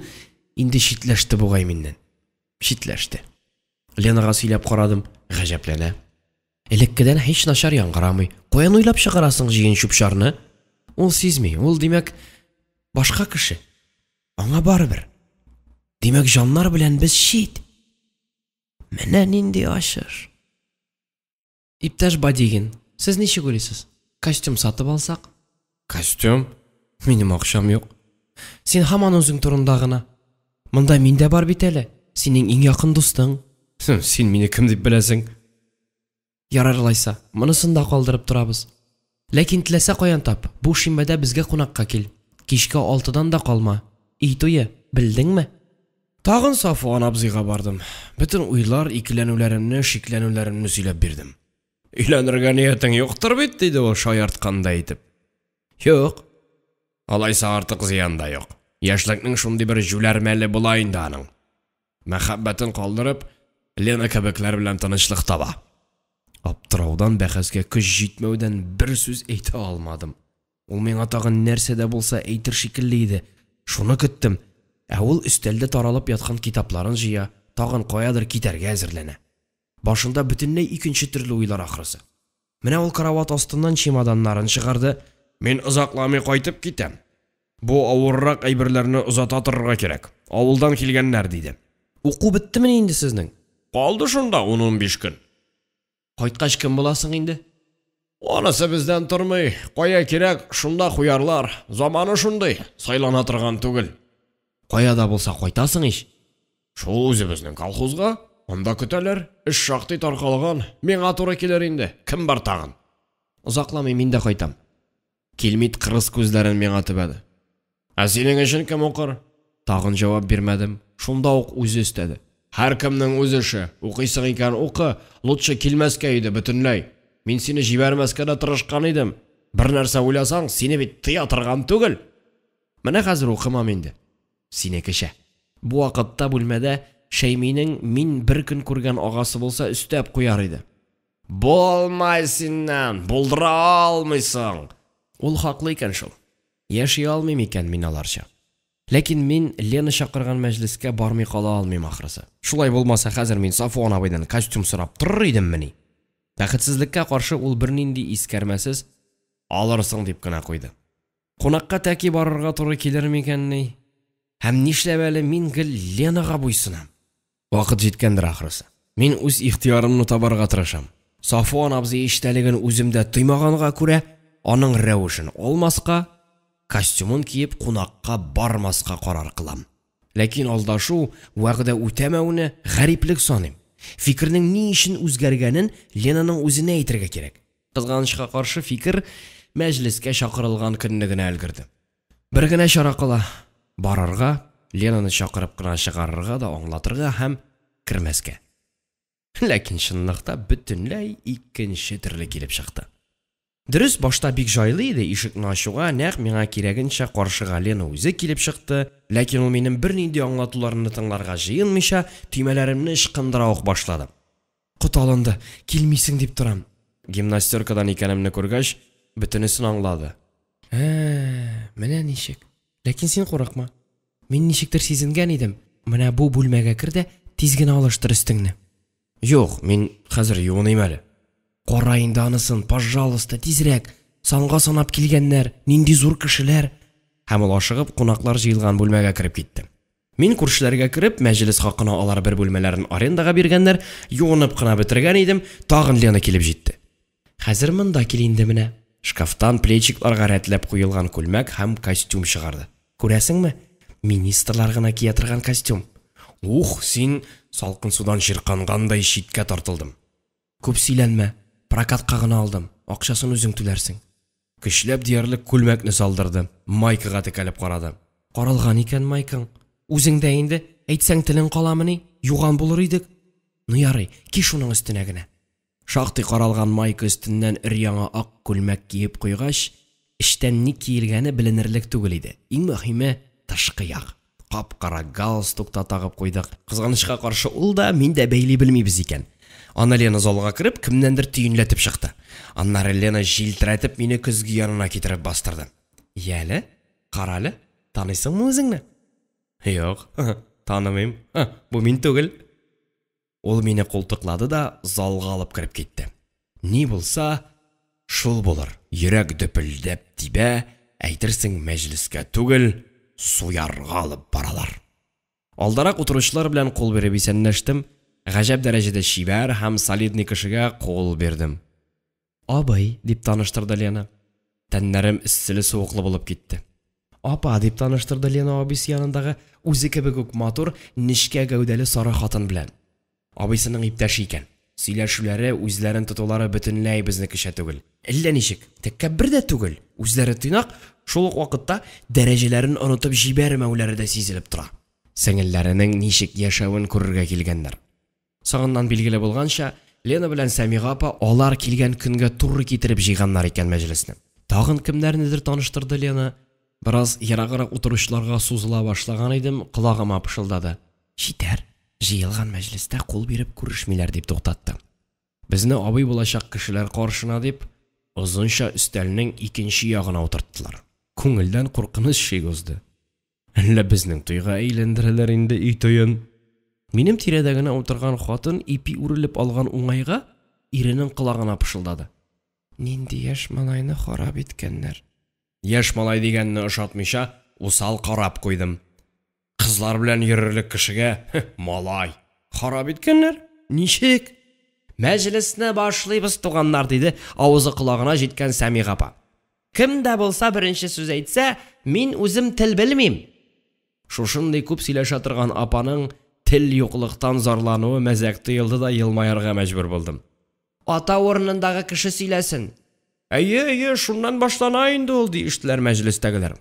A: инде читләште бугай миннән. Читләште. Ленага сөйләп карадым, гаҗәпләнә. Элеккедән һич начар яңгырамый. Каян уйлап чыгарасың җыен чүпчарны? Ул сизми, ул димәк башка кеше. Аңа барыбер. Димәк җаннар белән без чит. Менә нинди ачыш. Иптәш Бадигин, сез ничек уйлыйсыз? Костюм сатып алсак? Костюм? Минем акчам юк. Син һаман үзең турында гына. Монда мин дә бар бит әле. Синең иң якын дустың. Син мине кем дип беләсең? Ярарлайса, монысын да калдырып торабыз. Ләкин теләсә каян тап, бу шимбәдә безгә кунакка кил. Кичкә 6-дан да калма. Ий туе, белдеңме? Тагын Сафуан абзыйга бардым. Бөтен уйлар, икеләнүләремне, шикләнүләремне сөйләп бирдем. Өйләнергә ниятең юктыр бит, диде ул шаяртканда итеп. Юк. Алайса артык зыян да юк. Яшьлекнең шундый бер җүләрмәле була инде аның. Мәхәббәтен калдырып, Лена кебекләр белән тынычлык таба. Аптыраудан, бәхәскә көч җитмәүдән бер сүз әйтә алмадым. Ул миңа тагын нәрсә дә булса әйтер шикелле иде. Шуны көттем. Ә ул өстәлдә таралып яткан китапларын җыя, тагын каядыр китәргә әзерләнә. Башында бөтенләй икенче төрле уйлар ахрысы. Менә ул карават астыннан чемоданнарын чыгарды. Мин озакламый кайтып китәм. Бу авыррак әйберләрне озата торырга кирәк. Авылдан килгәннәр диде. Уку биттеме инде сезнең? Калды шунда 10-15 көн. Кайткач кем буласың инде? Анысы бездән тормый. Кая кирәк, шунда куярлар. Заманы шундый, сайлана торган түгел. Каяда булса кайтасың ич. Шул үзебезнең колхозга, анда көтәләр. Эш шактый таркалган. Миңа туры килер инде. Кем бар тагын? Озакламый мин дә кайтам. Килмит кырыс күзләрен миңа төбәде. Ә синең өчен кем укыр? Тагын җавап бирмәдем. Шунда ук үзе өстәде. Һәр кемнең үз эше. Укыйсың икән укы, лучше килмәскә иде бөтенләй. Мин сине җибәрмәскә дә тырышкан идем. Бер нәрсә уйласаң, сине бит тыя торган түгел. Менә хәзер укымам инде. Синекечә. Бу вакытта бүлмәдә Шәйминең мин бер көн күргән агасы булса өстәп куяр иде. Булмай синнән, булдыра алмыйсың. Ул хаклы икән шул. Яши алмыйм икән мин аларча. Ләкин мин Лена чакырган мәҗлескә бармый кала алмыйм ахрысы. Шулай булмаса хәзер мин Сафуан абыйдан костюм сорап торыр идем мени. Бәхетсезлеккә каршы ул бернинди искәрмәсез алырсың дип кенә куйды. Кунакка тәки барырга туры килер микәнни? Һәм нишләп әле мин гел Ленага буйсынам? Вакыт җиткәндер ахрысы. Мин үз ихтиярымны табарга тырышам. Сафуан абзый эчтәлеген үземдә тоймаганга күрә, аның рәвешен алмаска, костюмын киеп кунакка бармаска карар кылам. Ләкин алдашу, вәгъдә үтәмәүне гариплек саныйм. Фикернең ни өчен үзгәргәнен Ленаның үзенә әйтергә кирәк. Кызганычка каршы фикер мәҗлескә чакырылган көнне генә өлгерде. Бер генә чара кала. Барырга, Ленаны чакырып кына чыгарырга да аңлатырга һәм кирмәскә. Ләкин чынлыкта бөтенләй икенче төрле килеп чыкты. Дөрес, башта бик җайлы иде, ишекне ачуга нәкъ миңа кирәгенчә каршыга Лена үзе килеп чыкты, ләкин ул минем бернинди аңлатуларны тыңларга җыенмыйча, төймәләремне ычкындыра ук башлады. Куталынды, килмисең дип торам. Гимнастеркадан икәнемне күргәч, бөтенесен аңлады. Менә ничек? Ләкин син курыкма. Мин ничектер сизенгән идем. Менә бу бүлмәгә кер дә тиз генә алыштыр өстеңне. Юк, мин хәзер юыным әле. Кара инде анысын, пожалуйста, тизрәк. Санга санап килгәннәр, нинди зур кешеләр. Һәм ул ашыгып кунаклар җыелган бүлмәгә кереп китте. Мин күршеләргә кереп, мәҗлес хакына алар бер бүлмәләрен арендага биргәннәр, юынып кына бетергән идем, тагын Лена килеп җитте. Хәзер монда кил инде менә. Шкафтан плечикларга рәтләп куелган күлмәк һәм костюм чыгарды. Күрәсеңме? Министрлар гына кия торган костюм. Син салкын судан чиркангандай читкә тартылдым. Күп сөйләнмә. Прокатка гына алдым. Акчасын үзең түләрсең. Көчләп диярлек күлмәкне салдырды. Майкага текәлеп карады. Каралган икән майкаң. Үзеңдә инде, әйтсәң телең каламыни? Юган булыр идек. Ну ярый, ки шуның өстенә генә. Шактый каралган майка өстеннән өр-яңа ак күлмәк киеп куйгач, иштән ни киелгәне беленерлек түгел иде. Иң мөһиме тышкы як. Кап-кара галстук та тагып куйдык. Кызганычка каршы ул да, мин дә бәйли белмибез икән. Аны Лена залга кирип, кемнәндер төенләтеп чыкты. Аннары Лена җилтерәтеп мине көзге янына китереп бастырды. Яле, каралы, танысыңмы үзеңне? Юк, танымыйм. Бу мин түгел. Ул мине култыклады да залга алып кирип китте. Ни булса, шул булыр. Йөрәк дөпелдәп тибә, әйтерсең мәҗлескә түгел, суярга алып баралар. Алдарак утыручылар белән кул биреп исәнләштем. Гаҗәп дәрәҗәдә шибәр һәм солидный кешегә кул бирдем. Абый, дип таныштырды Лена. Тәннәрем исселе суыклы булып китте. Апа, дип таныштырды Лена абис янындагы үзе кебек үк матур, нечкә гәүдәле сары хатын белән. Абысының иптәше икән. Сөйләшүләре, үзләрен тотулары бөтенләй безнекечә түгел. Әллә ничек, тәкәббер дә түгел. Үзләре тыйнак, шул ук вакытта дәрәҗәләрен онытып җибәрмәүләре дә сизелеп тора. Сеңелләренең ничек яшәвен күрергә килгәннәр. Сагыннан билгеле булганча, Лена белән Сәмига апа алар килгән көнгә туры китереп җыйганнар икән мәҗлесне. Тагын кемнәрнедер таныштырды Лена. Бераз ярагырак утыручыларга сузыла башлаган идем, колагыма пышылдады. Җитәр, җыелган мәҗлестә кул биреп күрешмиләр дип туктатты. Безне абый булачак кешеләр каршына дип, озынча өстәлнең икенче ягына утырттылар. Күңелдән куркыныч шик узды. Әллә безнең туйга әйләндерәләр инде өй туен. Минем тирәдә генә утырган хатын ипи үрелеп алган уңайга иренең колагына пышылдады. Нинди яшь малайны харап иткәннәр. Яшь малай дигәнне ошатмыйча, усал карап куйдым. Кызлар белән йөрерлек кешегә, малай, харап иткәннәр? Ничек? Мәҗлесне башлыйбыз туганнар, диде авызы колагына җиткән Сәмига апа. Кем дә булса беренче сүз әйтсә, мин үзем тел белмим. Шушындый күп сөйләшә торган апаның тел юклыктан зарлануы мәзәк тоелды да елмаярга мәҗбүр булдым. Ата урынындагы кеше сөйләсен. Әйе, шуннан башлана инде ул, диештеләр мәҗлестәгеләр.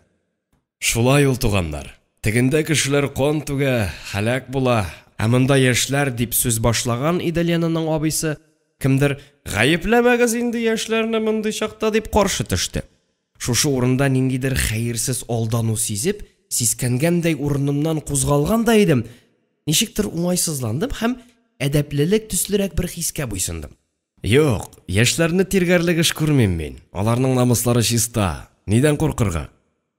A: Шулай ул туганнар. Тегендә кешеләр кан түгә, һәлак була. Ә монда яшьләр дип сүз башлаган иде Ленаның абыйсы. Кемдер гаепләмәгез инде яшьләрне мондый чакта дип каршы төште. Шушы урында ниндидер хәерсез алдану сизеп, сискәнгәндәй урынымнан кузгалганда идем. Ничектер уңайсызландым һәм әдәплелек төслерәк бер хискә буйсындым. Юк, яшьләрне тиргәрлек эш күрмим мин. Аларның намыслары чиста. Нидән куркырга?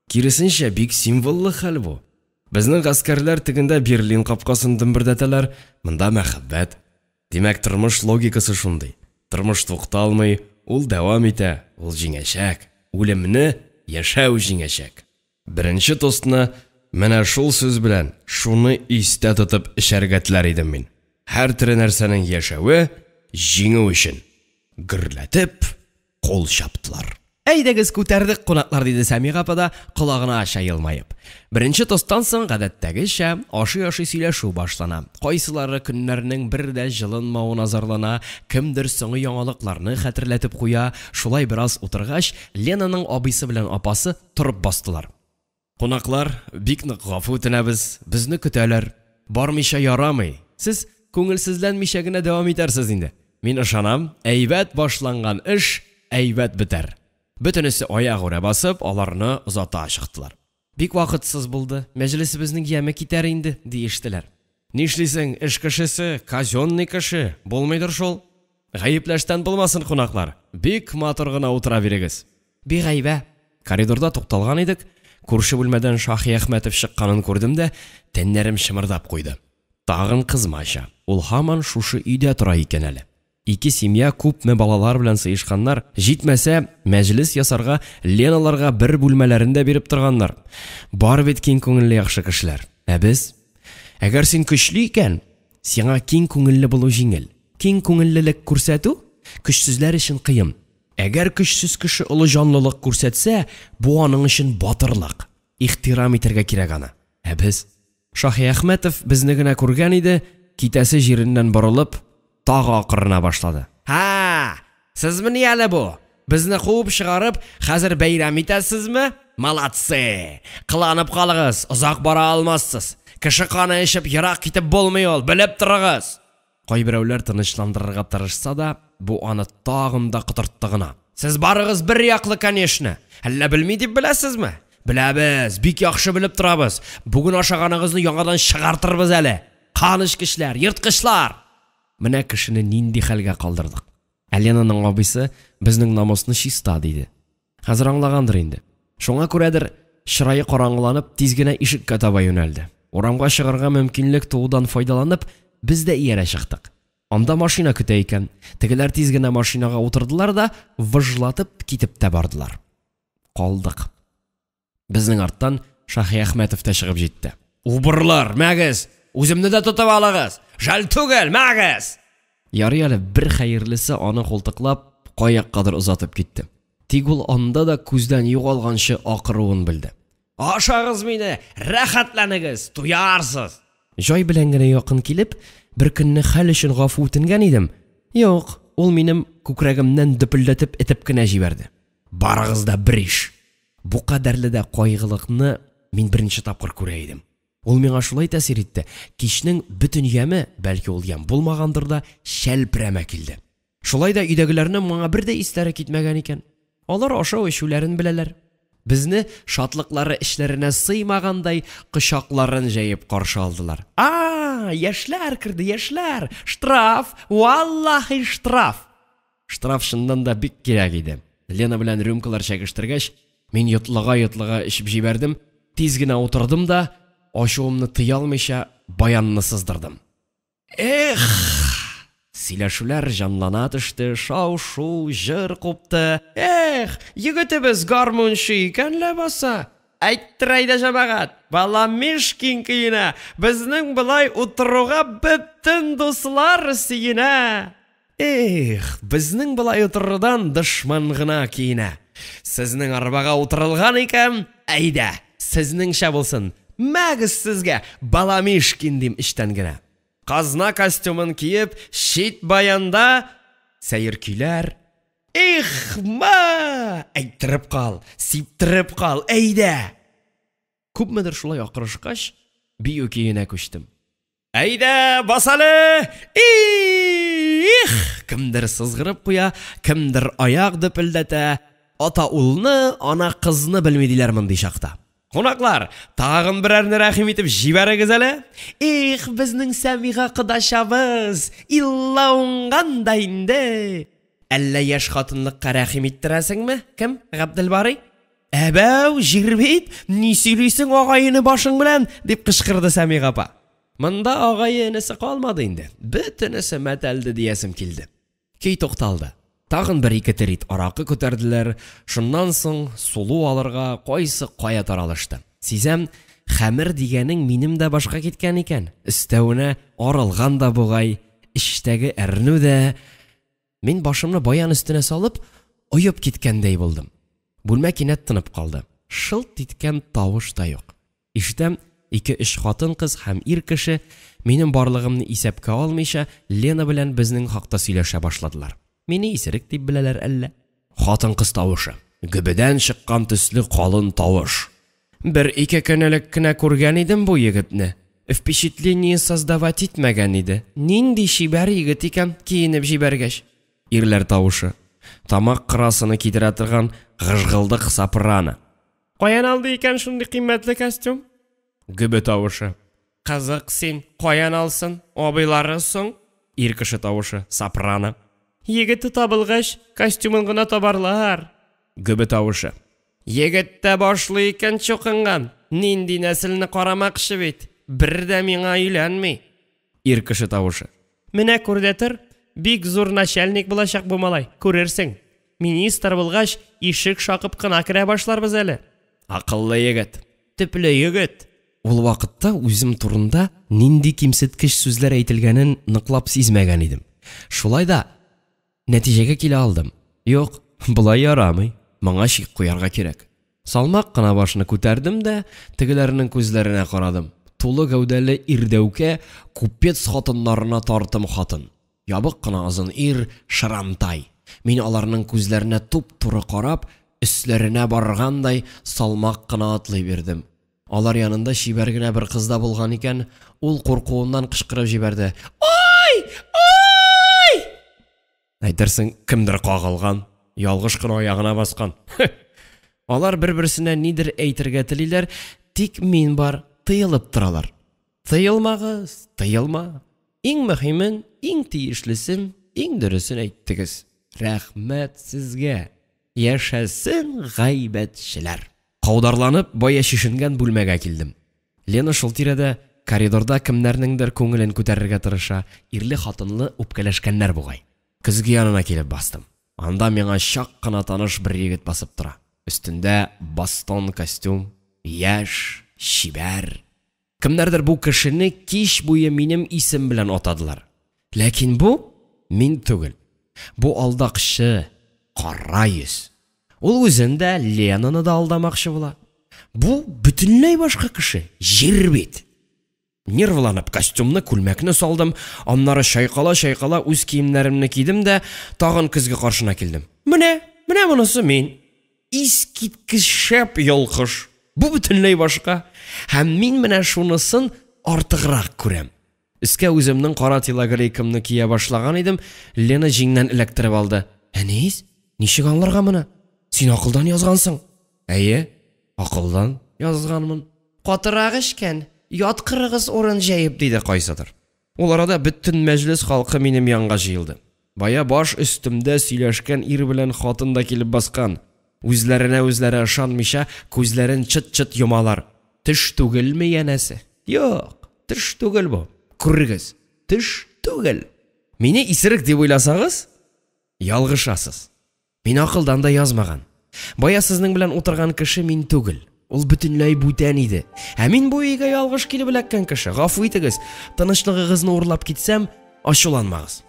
A: Киресенчә, бик символлы хәл бу. Безнең гаскәрләр тегендә Берлин капкасын дөмбердәтәләр, монда мәхәббәт. Димәк, тормыш логикасы шундый. Тормыш тукталмый, ул дәвам итә, ул җиңәчәк. Үлемне яшәү җиңәчәк. Беренче тостны менә шул сүз белән, шуны истә тотып эчәргә теләр идем мин. Һәр төрле нәрсәнең яшәве җиңү өчен. Гөрләтеп кул чаптылар. Әйдәгез күтәрдек кунаклар, диде Сәмига апа да колагына аша елмаеп. Беренче тостан соң гадәттәгечә ашый-ашый сөйләшү башлана. Кайсылары көннәрнең бердә җылынмавын азарлана, кемдер соңгы яңалыкларны хәтерләтеп куя. Шулай бераз утыргач, Ленаның абыйсы белән апасы торып бастылар. Кунаклар, бик нык гафу үтенәбез, безне көтәләр. Бармыйча ярамый. Сез күңелсезләнмичә генә дәвам итәрсез инде. Мин ышанам, әйбәт башланган эш әйбәт бетәр. Бөтенесе аягүрә басып, аларны озата чыктылар. Бик вакытсыз булды. Мәҗлесебезнең яме китәр инде, диештеләр. Нишлисең, эш кешесе, казённый кеше, булмыйдыр шул. Гаепләштән булмасын кунаклар. Бик матур гына утыра бирегез. Бик гаибә. Коридорда тукталган идек. Күрше бүлмәдән Шаһи Әхмәтов чыкканын күрдем дә, тәннәрем шымырдап куйды. Тагын кызмача. Ул һаман шушы өйдә тора икән әле. Ике семья күпме балалар белән сыйышканнар, җитмәсә, мәҗлес ясарга Леналарга бер бүлмәләрендә биреп торганнар. Бар бит киң күңелле яхшы кешеләр. Ә без? Әгәр син көчле икән, сиңа киң күңелле булу җиңел. Киң күңеллелек күрсәтү көчсезләр өчен кыен. Әгәр көчсез кеше олы җанлылык күрсәтсә, бу аның өчен батырлык. Ихтирам итәргә кирәк аны. Ә без? Шаһи Әхмәтов безне генә күргән иде, китәсе җиреннән борылып, тагы акырына башлады. Ха! Сезмени әле бу? Безне куып чыгарып, хәзер бәйрәм итәсезме? Молодцы! Кыланып калыгыз, озак бара алмассыз. Кеше каны эчеп ерак китеп булмый ул, белеп торыгыз. Кайберәүләр тынычландырырга тырышса да, бу аны тагын да кытыртты гына. Сез барыгыз бер яклы, конечно. Әллә белми дип беләсезме? Беләбез, бик яхшы белеп торабыз. Бүген ашаганыгызны яңадан чыгартырбыз әле. Каныш кешеләр, йырткычлар. Менә кешене нинди хәлгә калдырдык. Ленаның абыйсы безнең намусны чиста диде. Хәзер аңлагандыр инде. Шуңа күрәдер, чырае караңгыланып, тиз генә ишеккә таба юнәлде. Урамга чыгарга мөмкинлек туудан файдаланып, без дә иярә чыктык. Анда машина көтә икән. Тегеләр тиз генә машинага утырдылар да, выжлатып китеп тә бардылар. Калдык. Безнең арттан Шаһи Әхмәтов та чыгып җитте. Убырлар, мәгез! Үземне дә тотып алыгыз. Жал түгел, мәгез! Ярый әле бер хәерлесе аны култыклап, каяккадыр озатып китте. Тик ул анда да күздән югалганчы акыруын белде. Ашагыз мине, рәхәтләнегез, туярсыз. Җай белән генә якын килеп, бер көнне хәл өчен гафу үтенгән идем. Юк, ул минем күкрәгемнән дөпелдәтеп этеп кенә җибәрде. Барыгыз да бер иш. Бу кадәрле дә кайгылыкны мин беренче тапкыр күрә идем. Ул миңа шулай тәсир итте. Кичнең бөтен яме, бәлки ул ям булмагандыр да, шәлпрәмә килде. Шулай да өйдәгеләрнең моңа бер дә истәре китмәгән икән. Алар ашау эчүләрен беләләр. Безне шатлыклары эшләренә сыймагандай кочакларын җәеп каршы алдылар. Яшьләр керде, яшьләр! Штраф! Валлаһи штраф! Штраф шуннан да бик кирәк иде. Лена белән рюмкалар чәкештергәч, мин йотлыга ичеп җибәрдем. Тиз генә утырдым да, ачуымны тыя алмыйча баянны сыздырдым. Сөйләшүләр җанлана төште, шау-шу, җыр купты. Егетебез гармунчы икән ләбаса. Әйттер әйдә җәмәгать, бала Мишкин киенә. Безнең былай утыруга бөтен дуслар сөенә. Безнең былай утырудан дошман гына киенә. Сезнең арбага утырылган икән, әйдә, сезнеңчә булсын. Мәгез сезгә бала Мишкин дим иштән генә. Казна костюмын киеп, шит баянда сәер көйләр. Әйттереп кал, сиптереп кал, әйдә. Күпмедер шулай акырышкач, бию көенә күчтем. Әйдә, басалы! Кемдер сызгырып куя, кемдер аяк дөпелдәтә. Ата улны, ана кызны белмидиләр мондый чакта. Кунаклар, тагын берәрне рәхим итеп җибәрегез әле. Безнең Сәмига кодашабыз, иллаунганда инде. Әллә яшь хатынлыкка рәхим иттерәсеңме? Кем? Габделбарый? Әбәү, җирбит, ни сөйлисең агайыны башың белән? Дип кычкырды Сәмига апа. Монда агайы энесе калмады инде. Бөтенесе мәтәлде диясем килде. Көй тоқталды. Тағын бір-ике рет арақы көтәрделәр, шуннан соң сулу алырга кайсы кая таралышты. Сизәм, хәмер дигәнең минем дә башка киткән икән. Өстәвенә арылган да бугай, эчтәге әрнү дә. Мин башымны баян өстенә салып, оеп киткәндәй булдым. Бүлмә кинәт тынып калды. Шылт иткән тавыш та юк. Ишетәм, 2-3 хатын-кыз һәм ир кеше минем барлыгымны исәпкә алмыйча Лена белән безнең хакта сөйләшә башладылар. Мине исерек дип беләләр әллә? Хатын-кыз тавышы. Гөбедән чыккан төсле калын тавыш. 1-2 көн элек кенә күргән идем бу егетне. Впечатление создавать итмәгән иде. Нинди шибәр егет икән киенеп җибәргәч. Ирләр тавышы. Тамак кырасыны китерә торган гыжгылдык сопрано. Каян алды икән шундый кыйммәтле костюм? Гөбе тавышы. Кызык син, каян алсын? Абыйлары соң? Ир кеше тавышы, сопрано. Егете табылгач, костюмын гына табарлар. Гөбе тавышы. Егетте башлы икән чукынган. Нинди нәселне карамакчы бит. Бер дә миңа өйләнми. Ир кеше тавышы. Менә күрдәтер, бик зур начальник булачак бу малай. Күрерсең. Министр булгач, ишек шакып кына керә башларбыз әле. Акыллы егет. Төпле егет. Ул вакытта үзем турында нинди кимсеткеч сүзләр әйтелгәнен ныклап сизмәгән идем. Шулай да нәтиҗәгә килә алдым. Юк, булай ярамый. Моңа шик куярга кирәк. Салмак кына башны күтәрдем дә тегеләрнең күзләренә карадым. Тулы гәүдәле ирдәүкә купец хатыннарына тартым хатын. Ябык кына озын ир шырамтай. Мин аларның күзләренә туп-туры карап, өсләренә баргандай салмак кына атлый бирдем. Алар янында шибәр генә бер кыз да булган икән, ул куркуыннан кычкырып җибәрде. Ой! Ой! Әйтерсең, кемдер кагылган, ялгыш кына аягына баскан. Алар бер-берсенә нидер әйтергә телиләр, тик мин бар, тыелып торалар. Тыелмагыз, тыелма. Иң мөһимен, иң тиешлесен, иң дөресен әйттегез. Рәхмәт сезгә. Яшәсен гайбәтчеләр. Каударланып, бая шишенгән бүлмәгә килдем. Лена шул тирәдә коридорда кемнәрнеңдер күңелен күтәрергә тырыша, ирле хатынлы үпкәләшкәннәр бугай. Көзге янына килеп бастым. Анда миңа чак кына таныш бер егет басып тора. Өстендә бастон костюм, яшь, шибәр. Кемнәрдер бу кешене кич буе минем исем белән атадылар. Ләкин бу мин түгел. Бу алдакчы, кара йөз. Ул үзендә Ленаны да алдамакчы була. Бу бөтенләй башка кеше, җир бит. Нервланып костюмны, күлмәкне салдым, аннары шайкала-шайкала үз киемнәремне кидем дә тагын көзгә каршына килдем. Менә монысы мин. Искиткеч шәп ялкыш. Бу бөтенләй башка. Һәм мин менә шунысын артыграк күрәм. Искә үземнең кара телогрейкамны кия башлаган идем, Лена җиңнән эләктереп алды. Әнис, ничек аңларга моны? Син акылдан язгансың. Әйе, акылдан язганмын. Катырак ишкән, ят кырыгыз урын җәеп диде кайсыдыр. Ул арада бөтен мәҗлес халкы минем янга җыелды. Бая баш өстемдә сөйләшкән ир белән хатын да килеп баскан. Үзләренә үзләре ышанмыйча күзләрен чыт-чыт йомалар. Теш түгелме янәсе? Юк, теш түгел бу. Күрегез, теш түгел. Мине исерек дип уйласагыз, ялгышасыз. Мин акылдан да язмаган. Бая сезнең белән утырган кеше мин түгел. Ул бөтенләй бүтән иде. Ә мин бу өйгә ялгыш килеп эләккән кеше. Гафу итегез, тынычлыгыгызны урлап китсәм, ачуланмагыз.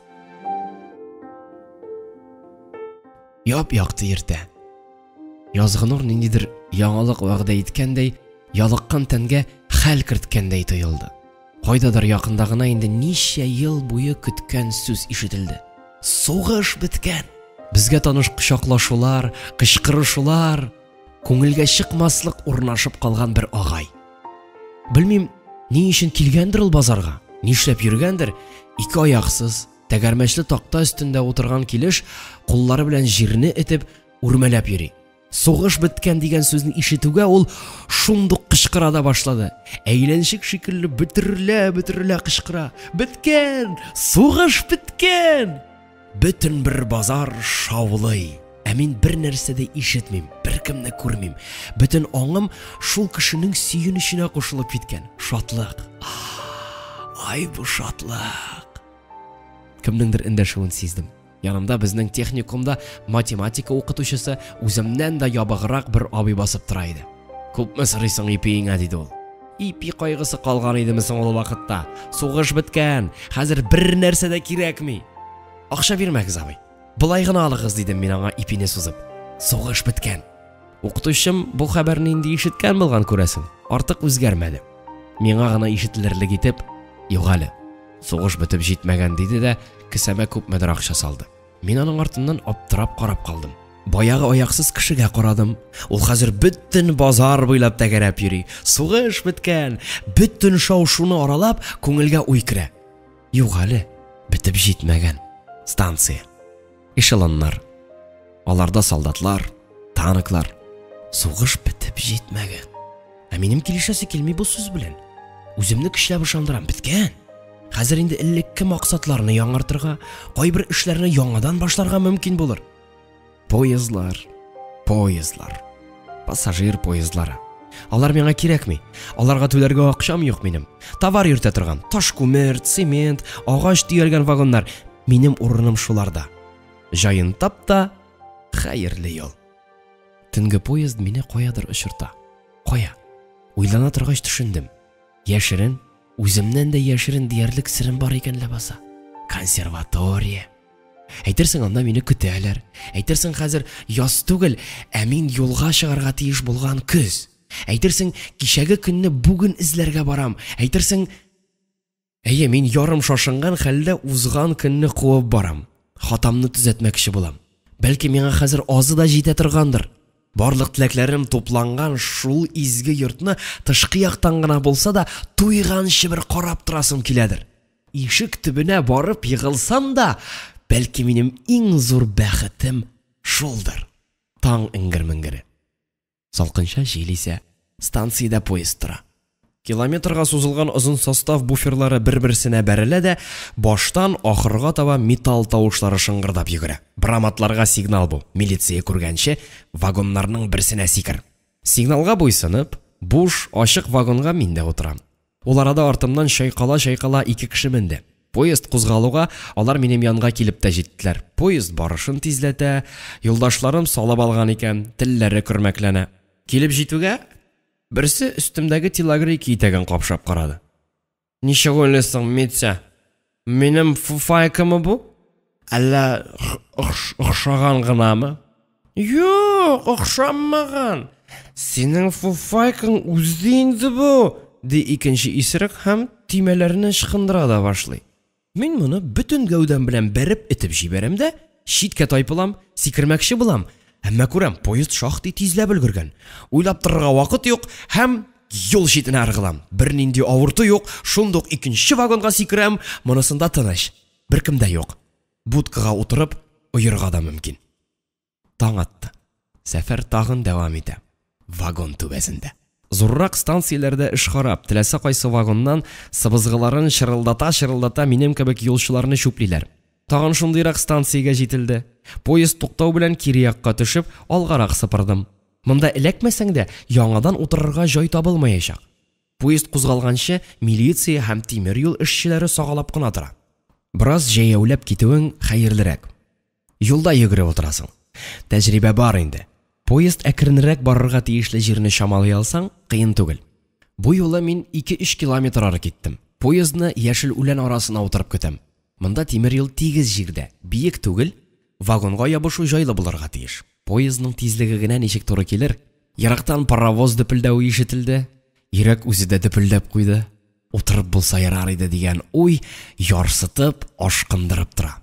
A: Яп-якты иртә. Язгы нур ниндидер яңалык вәгъдә иткәндәй, ялыккан тәнгә хәл керткәндәй тоелды. Кайдадыр якында гына инде ничә ел буе көткән сүз ишетелде. Сугыш биткән. Безгә таныш кочаклашулар, кычкырышулар, күңелгә чыкмаслык урнашып калган бер агай. Белмим, ни өчен килгәндер ул базарга, нишләп йөргәндер, ике аяксыз, тәгәрмәчле такта өстендә утырган килеш, куллары белән җирне этеп, үрмәләп йөри. Сугыш биткән дигән сүзне ишетүгә ул шундук кычкыра да башлады. Әйләнчек шикелле бөтерелә кычкыра. Биткән! Сугыш биткән! Бөтен бер базар шаулый. Ә мин бер нәрсә дә ишетмим, беркемне күрмим. Бөтен аңым шул кешенең сөенеченә кушылып киткән. Шатлык. Ай, бу шатлык. Кемнеңдер эндәшүен сиздем. Янымда безнең техникумда математика укытучысы үземнән дә ябыграк бер абый басып тора иде. Күпме сорыйсың ипиңә, диде ул. Ипи кайгысы калган идеме соң ул вакытта? Сугыш беткән, хәзер бер нәрсә дә кирәкми. Акча бирмәгез, абый. Булай гына алыгыз, дидем мин аңа ипине сузып. Сугыш беткән. Укытучым бу хәбәрне инде ишеткән булган, күрәсең. Артык үзгәрмәде. Миңа гына ишетелерлек итеп, "Юк әле, сугыш бетеп җитмәгән", диде дә кесәмә күпмедер акча салды. Мин аның артыннан аптырап карап калдым. Баягы аяксыз кешегә карадым. Ул хәзер бөтен базар буйлап тәгәрәп йөри. Сугыш беткән, бөтен шау-шуны аралап, күңелгә уй керә. Юк әле, бетеп җитмәгән. Станция. Эшелоннар. Аларда солдатлар, танклар. Сугыш бетеп җитмәгән. Ә минем килешәсе килми бу сүз белән. Үземне көчләп ышандырам, беткән. Хәзер инде элекке максатларны яңартырга, кайбер эшләрне яңадан башларга мөмкин булыр. Поездлар. Пассажир поездлары. Алар миңа кирәкми. Аларга түләргә акчам юк минем. Товар йөртә торган, таш күмер, цемент, агач төялгән вагоннар. Минем урыным шуларда. Җаен тап та, хәерле юл. Төнге поезд мине каядыр очырта. Кая? Уйлана торгач төшендем. Яшерен, үземнән дә яшерен диярлек сирем бар икән ләбаса. Консерватория. Әйтерсең, анда мине көтәләр. Әйтерсең, хәзер яз түгел, ә мин юлга чыгарга тиеш булган көз. Әйтерсең, кичәге көнне бүген эзләргә барам. Әйтерсең, мин ярым шашынган хәлдә узган көнне куып барам. Хатамны төзәтмәкче булам. Бәлки миңа хәзер азы да җитә торгандыр. Барлык теләкләрем тупланган шул изге йортны тышкы яктан гына булса да туйганчы бер карап торасым киләдер. Ишек төбенә барып егылсам да, бәлки минем иң зур бәхетем шулдыр. Таң иңгер-меңгере. Салкынча җил исә, станциядә поезд тора. Километрга сузылган озын состав буферлары бер-берсенә бәрелә дә, баштан ахырга таба металл тавышлары шыңгырдап йөгерә. Браматларга сигнал бу. Милиция күргәнче, вагоннарның берсенә сикер. Сигналга буйсынып, буш, ачык вагонга мин дә утырам. Ул арада артымнан чайкала ике кеше менде. Поезд кузгалуга алар минем янга килеп тә җиттеләр. Поезд барышын тизләтә, юлдашларым салып алган икән, телләре көрмәкләнә. Килеп җитүгә берсе өстемдәге телогрейка итәген капшап карады. Ничек уйлыйсың, Митя? Минем фуфайкамы бу? Әллә охшаган гынамы? Юк, охшамаган. Синең фуфайкаң үзе инде бу, ди икенче исерек һәм тимәләрне шыкындыра да башлый. Мин моны бөтен гәүдәм белән бәреп итеп җибәрәм дә, читкә тайпылам, сикермәкче булам. Әмма күрәм, поезд шактый тизләп өлгергән. Уйлап торырга вакыт юк һәм юл читенә ыргылам. Бернинди авырту юк, шундук икенче вагонга сикерәм, монысында тыныч. Беркем дә юк. Будкага утырып, уйырга да мөмкин. Таң атты. Сәфәр тагын дәвам итә. Вагон түбәсендә. Зуррак станцияләрдә эш харап, теләсә кайсы вагоннан сыбызгыларын шырылдата минем кебек юлчыларны шүплиләр. Тагын шундыйрак станциягә җителде. Поезд туктау белән кире якка төшеп, алгарак сыпырдым. Монда эләкмәсәң дә яңадан утырырга җай табылмаячак. Поезд кузгалганчы милиция һәм тимер юл эшчеләре сагалап кына тора. Бераз җәяүләп китүең хәерлерәк. Юлда йөгереп утырасың. Тәҗрибә бар инде. Поезд әкренрәк барырга тиешле җирне чамалый алсаң, кыен түгел. Бу юлы мин 2-3 километр ары киттем. Поездны яшел үлән арасына утырып көтәм. Монда тимер юл тигез җирдә, биек түгел, вагонга ябышу җайлы булырга тиеш. Поездның тизлеге генә ничек туры килер? Ярактан паровоз дөпелдәүе ишетелде. Йөрәк үзе дә дөпелдәп куйды. Утырып булса ярар иде дигән уй ярсытып, ашкындырып тора.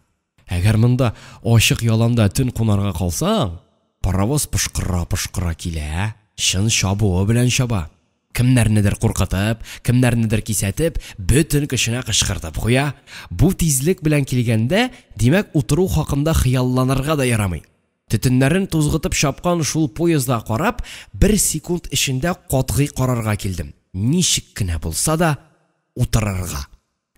A: Әгәр монда ачык яланда төн кунарга калсаң, паровоз пышкыра килә, чын чабуы белән чаба. Кемнәрнедер куркытып, кемнәрнедер кисәтеп, бөтен көченә кычкыртып куя. Бу тизлек белән килгәндә, димәк, утыру хакында хыялланырга да ярамый. Төтеннәрен тузгытып чапкан шул поездда карап, 1 секунд эчендә катгый карарга килдем. Ничек кенә булса да утырырга.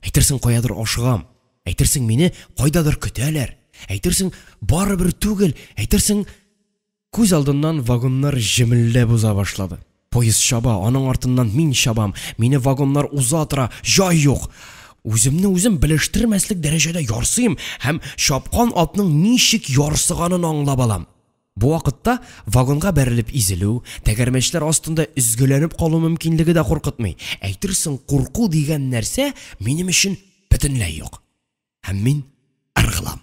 A: Әйтерсең, каядыр ашыгам. Әйтерсең, мине кайдадыр көтәләр. Әйтерсең, барыбер түгел. Әйтерсең, күз алдыннан вагоннар җемелләп уза башлады. Поезд чаба, аның артыннан мин чабам. Мине вагоннар уза тора, җай юк. Үземне үзем белештермәслек дәрәҗәдә ярсыйм һәм шапкан атның ничек ярсыганын аңлап алам. Бу вакытта вагонга бәрелеп изелү, тәгәрмәчләр астында үзгәләнеп калу мөмкинлеге дә куркытмый. Әйтерсең, курку дигән нәрсә минем өчен бөтенләй юк. Һәм мин ыргылам.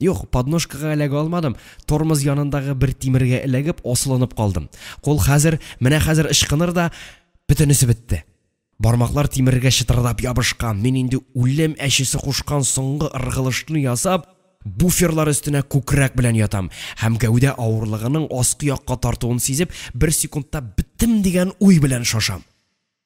A: Юк, подножкага эләгә алмадым. Тормоз янындагы бер тимергә эләгеп асылынып калдым. Кул менә хәзер ышкыныр да бөтенесе бетте. Бармаклар тимергә чытырдап ябышкан. Мин инде үлем әчесе кушкан соңгы ыргылышны ясап, буферлар өстенә күкрәк белән ятам һәм гәүдә авырлыгының аскы якка тартуын сизеп, бер секундта биттем дигән уй белән шашам.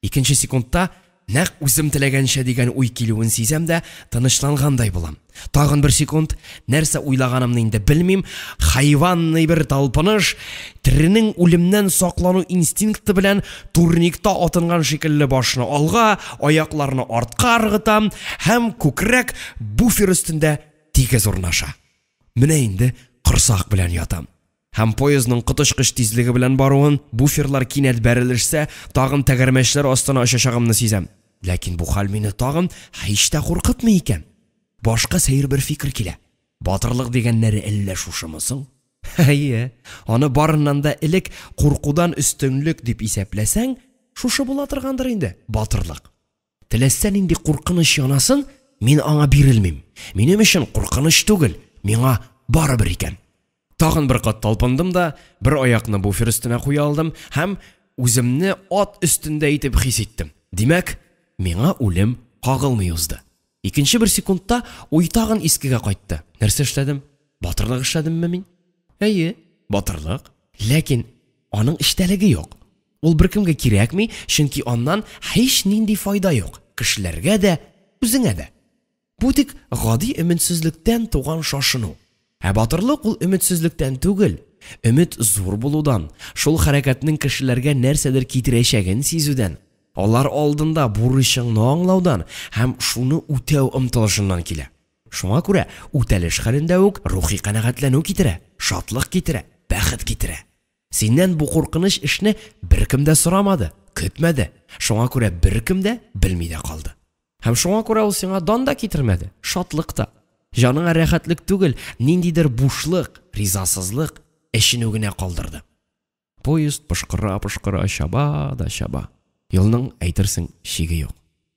A: Икенче секундта нәкъ үзем теләгәнчә дигән уй килүен сизәм дә тынычлангандай булам. Тагын бер секунд, нәрсә уйлаганымны инде белмим, хайванный бер талпыныш, тиренең үлемнән саклану инстинкты белән турникта атынган шикелле башны алга, аякларны артка ыргытам һәм күкрәк буфер өстендә тигез урнаша. Менә инде корсак белән ятам. Һәм поездның кытышкыч тизлеге белән баруын, буферлар кинәт бәрелешсә, тагын тәгәрмәчләр астына очачагымны сизәм. Ләкин бу хәл мине тагын һич тә куркытмый икән. Башка сәер бер фикер килә. Батырлык дигәннәре әллә шушымы соң? Әйе, аны барыннан да элек куркудан өстөнлек дип исәпләсәң, шушы була торгандыр инде, батырлык. Теләсәң инде куркыныч янасын, мин аңа бирелмим. Минем өчен куркыныч түгел, миңа барыбер икән. Тагын бер кат талпындым да, бер аякны буфер өстенә куя алдым һәм үземне ат өстендә итеп хис иттем. Димәк, миңа үлем кагылмый узды. Икенче бер секундта уй тагын искегә кайтты. Нәрсә эшләдем? Батырлык эшләдемме мин? Әйе, батырлык. Ләкин аның эштәлеге юк. Ул беркемгә кирәкми, чөнки аннан һич нинди файда юк. Кешеләргә дә, үзеңә дә. Бу тик гади өметсезлектән туган шашыну. Ә батырлык ул өметсезлектән түгел, өмет зур булудан, шул хәрәкәтнең кешеләргә нәрсәдер китерәчәген сизүдән, алар алдында бурычыңны аңлаудан һәм шуны үтәү омтылышыннан килә. Шуңа күрә үтәлеш хәлендә үк рухи канәгатьләнү китерә, шатлык китерә, бәхет китерә. Синнән бу куркыныч эшне беркем дә сорамады, көтмәде. Шуңа күрә беркем дә белми дә калды. Һәм шуңа күрә ул сиңа дан да китермәде, шатлык та. Жаныңа рәхәтлек түгел, ниндидер бушлык, ризасызлык эшен генә калдырды. Поезд пышкыра-пышкыра чаба да чаба. Юлның әйтерсең шиге юк.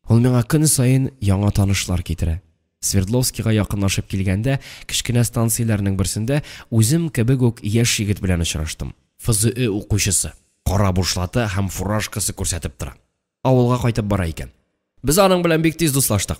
A: Ул миңа көн сайын яңа танышлар китерә. Свердловскига якынлашып килгәндә, кичкенә станцияләрнең берсендә үзем кебек үк яшь егет белән очраштым. ФЗИ укучысы, кара бушлаты һәм фуражкасы күрсәтеп тора. Авылга кайтып бара икән. Без аның белән бик тиз дуслаштык.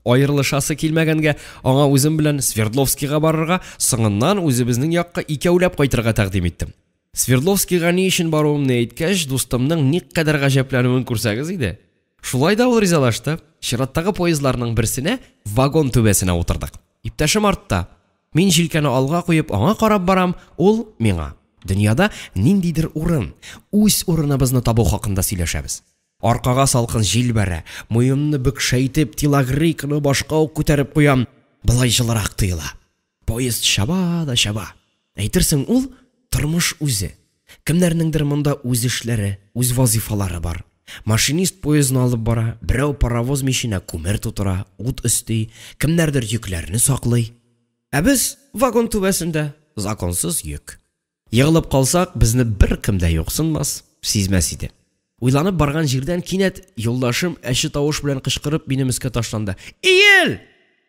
A: Аерылышасы килмәгәнгә, аңа үзем белән Свердловскига барырга, соңыннан үзебезнең якка икәүләп кайтырга тәкъдим иттем. Свердловскига ни өчен баруымны әйткәч, дустымның никадәр гаҗәпләнүен күрсәгез иде. Шулай да ул ризалашты. Чираттагы поездларның берсенә вагон түбәсенә утырдык. Иптәшем артта. Мин җилкәне алга куеп аңа карап барам, ул миңа. Дөньяда ниндидер урын, үз урыныбызны табу хакында сөйләшәбез. Аркага салкын җил бәрә, муенны бөкшәйтеп тилагрикны башка ук күтәреп куям, былай җылырак тоела. Поезд чаба да чаба. Әйтерсең, ул тормыш үзе. Кемнәрнеңдер монда үз эшләре, үз вазифалары бар. Машинист поездны алып бара, берәү паровоз миченә күмер тутыра, ут өсти, кемнәрдер йөкләрне саклый. Ә без вагон түбәсендә законсыз йөк. Ягылып калсак, безне беркем дә юксынмас, сизмәс иде. Уйланып барган җирдән кинәт юлдашым әче тавыш белән кычкырып минем өскә ташланды. "Иел!"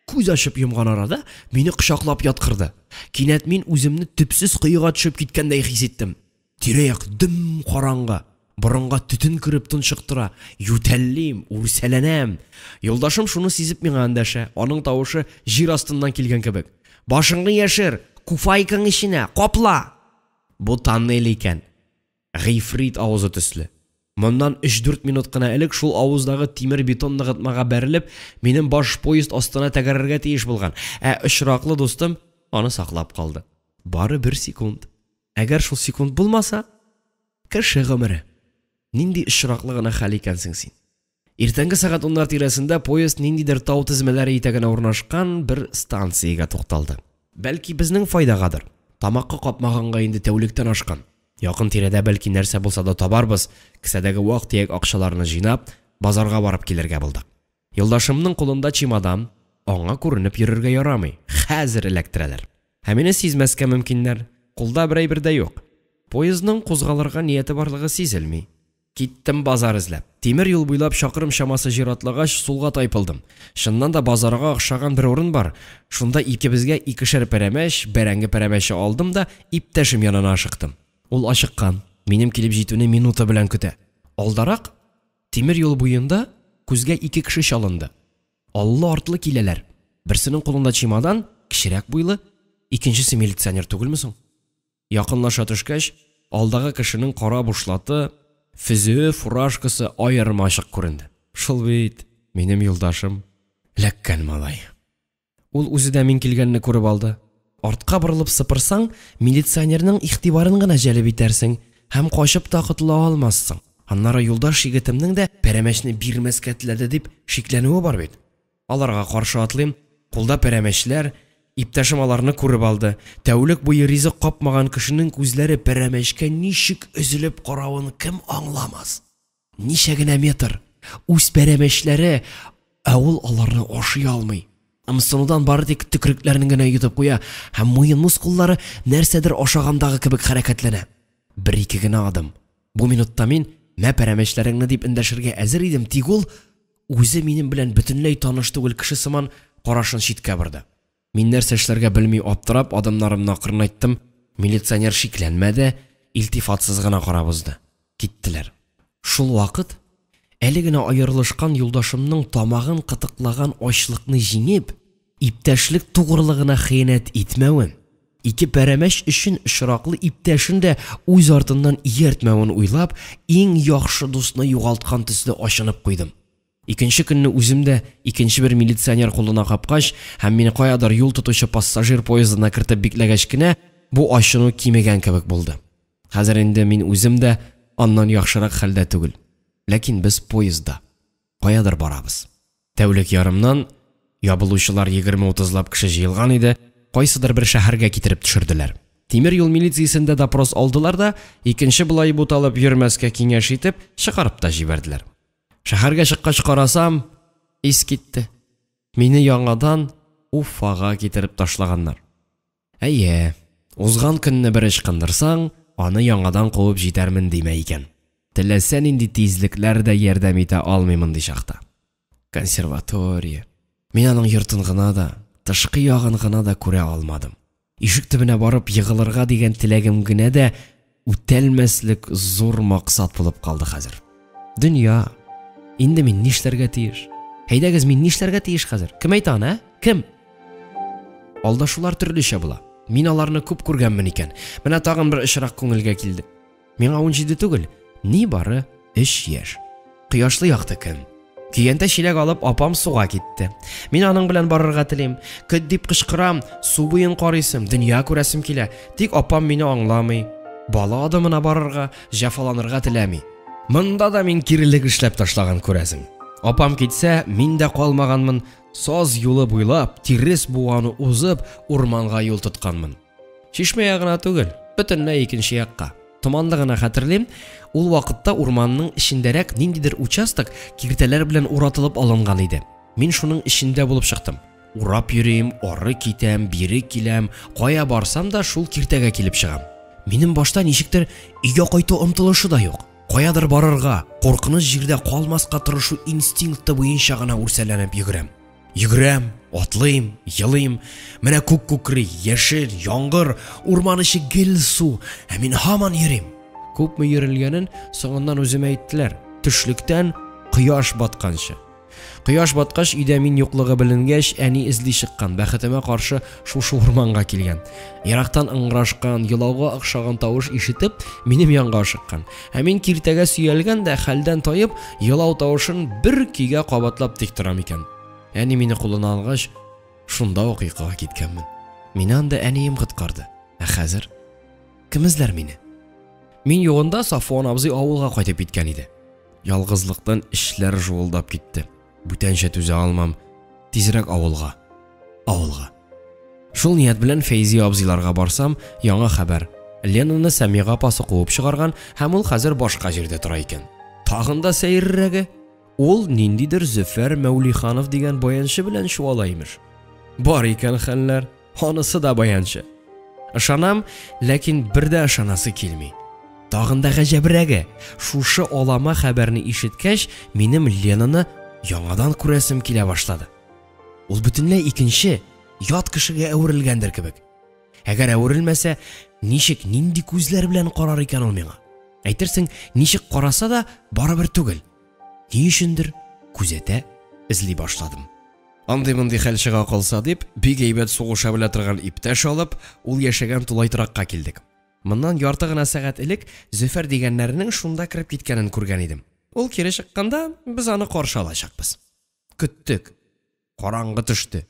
A: Күз ачып йомган арада мине кочаклап яткырды. Кинәт мин үземне төпсез кыйга төшеп киткәндәй хис иттем. Тирә-як дөм караңгы. Борынга төтен кирип тончыктыра. Ютәллим, үрсәләнәм. Юлдашым шуны сизеп миңа эндәшә. Аның тавышы җир астыннан килгән кебек. "Башыңны яшер, куфайкаң иченә, капла!" Бу тоннель икән. Гыйфрит авызы төсле. Моннан 3-4 минут кына элек шул авыздагы тимер бетон ныгытмага бәрелеп, минем баш поезд астына тәгәррәргә тиеш булган. Ә очраклы дустым аны саклап калды. Бары 1 секунд. Әгәр шул секунд булмаса, кеше гомере. Нинди очраклы гына хәл икәнсең син. Иртәнге сагат 10 тирәсендә поезд ниндидер тау тизмәләре итәгенә урнашкан бер станциягә тукталды. Бәлки безнең файдагадыр. Тамакка капмаганга инде тәүлектән ашкан. Якын тирәдә бәлки нәрсә булса да табарбыз. Кисәдәге вак-төяк акчаларны җыйнап, базарга барып килергә булдык. Юлдашымның кулында чемодан, аңа күренеп йөрергә ярамый. Хәзер эләктерәләр. Һәм мине сизмәскә мөмкиннәр. Кулда бер әйбер дә юк. Поездның кузгалырга нияте барлыгы сизелми. Киттем базар эзләп. Тимер юл буйлап чакрым чамасы җир атлагач, сулга тайпылдым. Шуннан да базарга охшаган бер урын бар. Шунда икебезгә икешәр пәрәмәч, бәрәңге пәрәмәче алдым да иптәшем янына ашыктым. Ул ашыккан. Минем килеп җитүне минуты белән көтә. Алдарак тимер юл буенда күзгә ике кеше чалынды. Аллы-артлы киләләр. Берсенең кулында чемодан, кечерәк буйлы, икенчесе милиционер түгелме соң? Якынлаша төшкәч, алдагы кешенең кара бушлаты, физиө, фуражкасы аерма ачык күренде. Шул бит минем юлдашым, эләккән малай. Ул үзе дә мин килгәнне күреп алды. Артка борылып сыпырсаң, милиционерның игътибарын гына җәлеп итәрсең һәм качып та котыла алмассың. Аннары юлдаш егетемнең дә пәрәмәчне бирмәскә теләде дип шикләнүе бар бит. Аларга каршы атлыйм, кулда пәрәмәчләр, иптәшем аларны күреп алды. Тәүлек буе ризык капмаган кешенең күзләре пәрәмәчкә ничек өзелеп каравын кем аңламас? Ничә генә метр? Үз пәрәмәчләре, ә ул аларны ашый алмый. Амсынудан бары тик төкрекләрен генә йотып куя, һәм муен мускуллары нәрсәдер ашагандагы кебек хәрәкәтләнә. Бер-ике генә адым. Бу минутта мин мә пәрәмәчләреңне дип эндәшергә әзер идем, тик ул үзе минем белән бөтенләй таныш түгел кеше сыман карашын читкә борды. Мин нәрсә эшләргә белми аптырап, адымнарымны акрынайттым. Милиционер шикләнмәде, илтифатсыз гына карап узды. Киттеләр. Шул вакыт әле генә аерылышкан юлдашымның тамагын кытыклаган ачлыкны җиңеп, иптәшлек тугрылыгына хыянәт итмәвен, ике пәрәмәч өчен очраклы иптәшен дә үз артыннан ияртмәвен уйлап, иң яхшы дусны югалткан төсле ачынып куйдым. Икенче көнне үзем дә икенче бер милиционер кулына капкач, һәм мине каядыр юл тотучы пассажир поездына кертеп бикләгәч кенә, бу ачыну кимегән кебек булды. Хәзер инде мин үзем дә аннан яхшырак хәлдә түгел. Ләкин без поездда каядыр барабыз. Тәүлек ярымнан ябылучылар 20-30лап кеше җыелган иде. Кайсыдыр бер шәһәргә китереп төшерделәр. Тимер юл милициясендә допрос алдылар да, икенче булай буталып йөрмәскә киңәш итеп, чыгарып та җибәрделәр. Шәһәргә чыккач карасам, ис китте. Мине яңадан Уфага китереп ташлаганнар. Әйе, узган көнне бер эш кындырсаң, аны яңадан куып җитәрмен димә икән. Теләсә нинди тизлекләр дә ярдәм итә алмыймын ди чакта. Консерватория. Мин аның йортын гына да, тышкы ягын гына да күрә алмадым. Ишек төбенә барып егылырга дигән теләгем генә дә үтәлмәслек зур максат булып калды хәзер. Дөнья. Инде мин нишләргә тиеш? Әйдәгез, мин нишләргә тиеш хәзер? Кем әйтә аны, кем? Алдашулар төрлечә була. Мин аларны күп күргәнмен икән. Менә тагын бер очрак күңелгә килде. Миңа 17 түгел, ни бары 3 яшь. Кояшлы якты көн. Киянтә чиләк алып апам суга китте. Мин аның белән барырга телим. Көт дип кычкырам, су буен карыйсым, дөнья күрәсем килә. Тик апам мине аңламый. Бала адымына барырга, җәфаланырга теләми. Монда да мин кирелек эшләп ташлаган күрәсең. Апам китсә, мин дә калмаганмын. Саз юлы буйлап, Тирес буаны узып, урманга юл тотканмын. Чишмә ягына түгел, бөтенләй икенче якка. Томанлы гына хәтерлим, ул вакытта урманның эчендәрәк ниндидер участок киртәләр белән уратылып алынган иде. Мин шуның эчендә булып чыктым. Урап йөрим, ары китәм, бире киләм, кая барсам да шул киртәгә килеп чыгам. Минем башта ничектер өйгә кайту омтылышы да юк. Каядыр барырга, куркыныч җирдә калмаска тырышу инстинкты буенча гына үрсәләнеп йөгерәм. Йөгерәм, атлыйм, йылыйм. Менә күк күкри, яшел, яңгыр, урман ичи гел су. Ә мин һаман йөрим. Күпме йөрелгәнен соңыннан үземә әйттеләр. Төшлектән кояш батканчы. Кояш баткач өйдә мин юклыгы беленгәч, әни эзли чыккан, бәхетемә каршы шушы урманга килгән. Ярактан ыңгырашкан, елауга охшаган тавыш ишетеп, минем янга ашыккан. Ә мин киртәгә сөялгән дә хәлдән таеп, елау тавышын бер көйгә кабатлап тик торам икән. Әни мине кулына алгач, шунда ук йокыга киткәнмен. Мине анда әнием коткарды. Ә хәзер кем эзләр мине? Мин югында Сафуан абзый авылга кайтып киткән иде. Ялгызлыктан эшләр жуылдап китте. Бүтәнчә түзә алмам. Тизрәк авылга. Шул ният белән Фәйзи абзыйларга барсам, яңа хәбәр. Ленаны Сәмига апасы куып чыгарган, һәм ул хәзер башка җирдә тора икән. Тагын да сәеррәге. Ул ниндидер Зөфәр Мәүлиханов дигән баянчы белән шуалаймыш. Бар икән хәлләр, анысы да баянчы. Ышанам, ләкин бер дә ышанасы килми. Тагын да гаҗәбрәге, шушы алама хәбәрне ишеткәч, минем Ленаны яңадан күрәсем килә башлады. Ул бөтенләй икенче, ят кешегә әверелгәндер кебек. Әгәр әверелмәсә, ничек, нинди күзләр белән карар икән ул миңа? Әйтерсең, ничек караса да барыбер түгел. Ни өчендер күзәтә, эзли башладым. Андый-мондый хәл чыга калса дип, бик әйбәт сугыша белә торган иптәш алып, ул яшәгән Тулайтракка килдек. Моннан ярты гына сәгать элек Зөфәр дигәннәрнең шунда кирип киткәнен күргән идем. Ул кире чыкканда, без аны каршы алачакбыз. Көттек. Караңгы төште.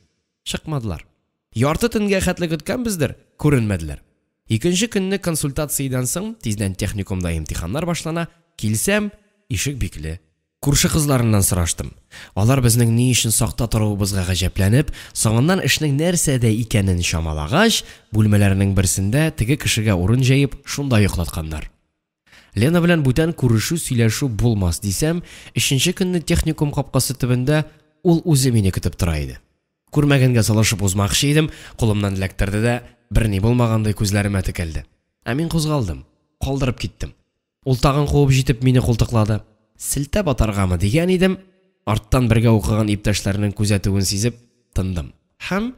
A: Чыкмадылар. Ярты төнгә хәтле көткәнбездер, күренмәделәр. Икенче көнне консультациядән соң тиздән техникумда имтиханнар башлана, килсәм, ишек бикле. Күрше кызларыннан сораштым. Алар безнең ни өчен сакта торыбызга гаҗәпләнеп, соңыннан эшнең нәрсәдә икәнен чамалагач, бүлмәләрнең берсендә теге кешегә урын җәеп, шунда йоклатканнар. Лена белән бүтән күрешү, сөйләшү булмас дисәм, 3нче көнне техникум капкасы төбендә ул үзе мине көтеп тора иде. Күрмәгәнгә салышып узмакчы идем, кулымнан эләктерде дә, берни булмагандай күзләремә текәлде. Ә мин кузгалдым, калдырып киттем. Ул тагын куып җитеп мине култыклады. Силтәп атаргамы дигән идем, арттан бергә укыган иптәшләрнең күзәтүен сизеп тындым. Һәм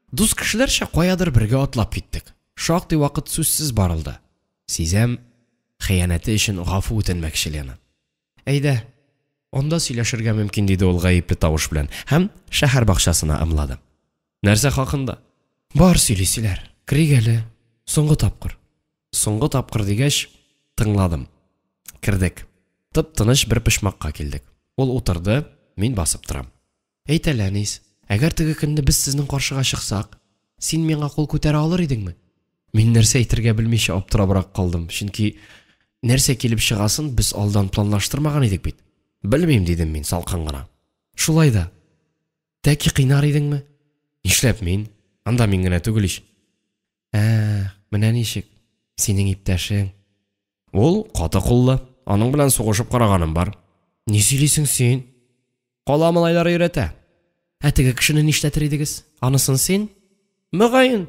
A: дус кешеләрчә каядыр бергә атлап киттек. Шактый вакыт сүзсез барылды. Сизәм, хыянәте өчен гафу үтенмәкче Лена. Әйдә, анда сөйләшергә мөмкин диде ул гаепле тавыш белән, һәм шәһәр бакчасына ымлады. Нәрсә хакында? Бар сөйлиселәр. Кригәле, соңгы тапкыр. Соңгы тапкыр дигәч, тыңладым. Кирдек. Тып-тыныч бер пышмакка килдек. Ул утырды, мин басып торам. Әйтәлә, Әнис, әгәр теге көнне без сезнең каршыга чыксак, син миңа кул күтәрә алыр идеңме? Мин нәрсә әйтергә белмичә аптырабрак калдым, чөнки нәрсә килеп чыгасын без алдан планлаштырмаган идек бит. Белмим дидем мин салкын гына. Шулай да. Тәки кыйнар идеңме? Нишләп мин? Анда мин генә түгел ич. Менә ничек? Синең иптәшең. Ул каты куллы. Аның белән сугышып караганым бар. Ни сөйлисең син? Кала малайлар өйрәтә. Теге кешене нишләтер идегез? Анысын син? Мөгаен.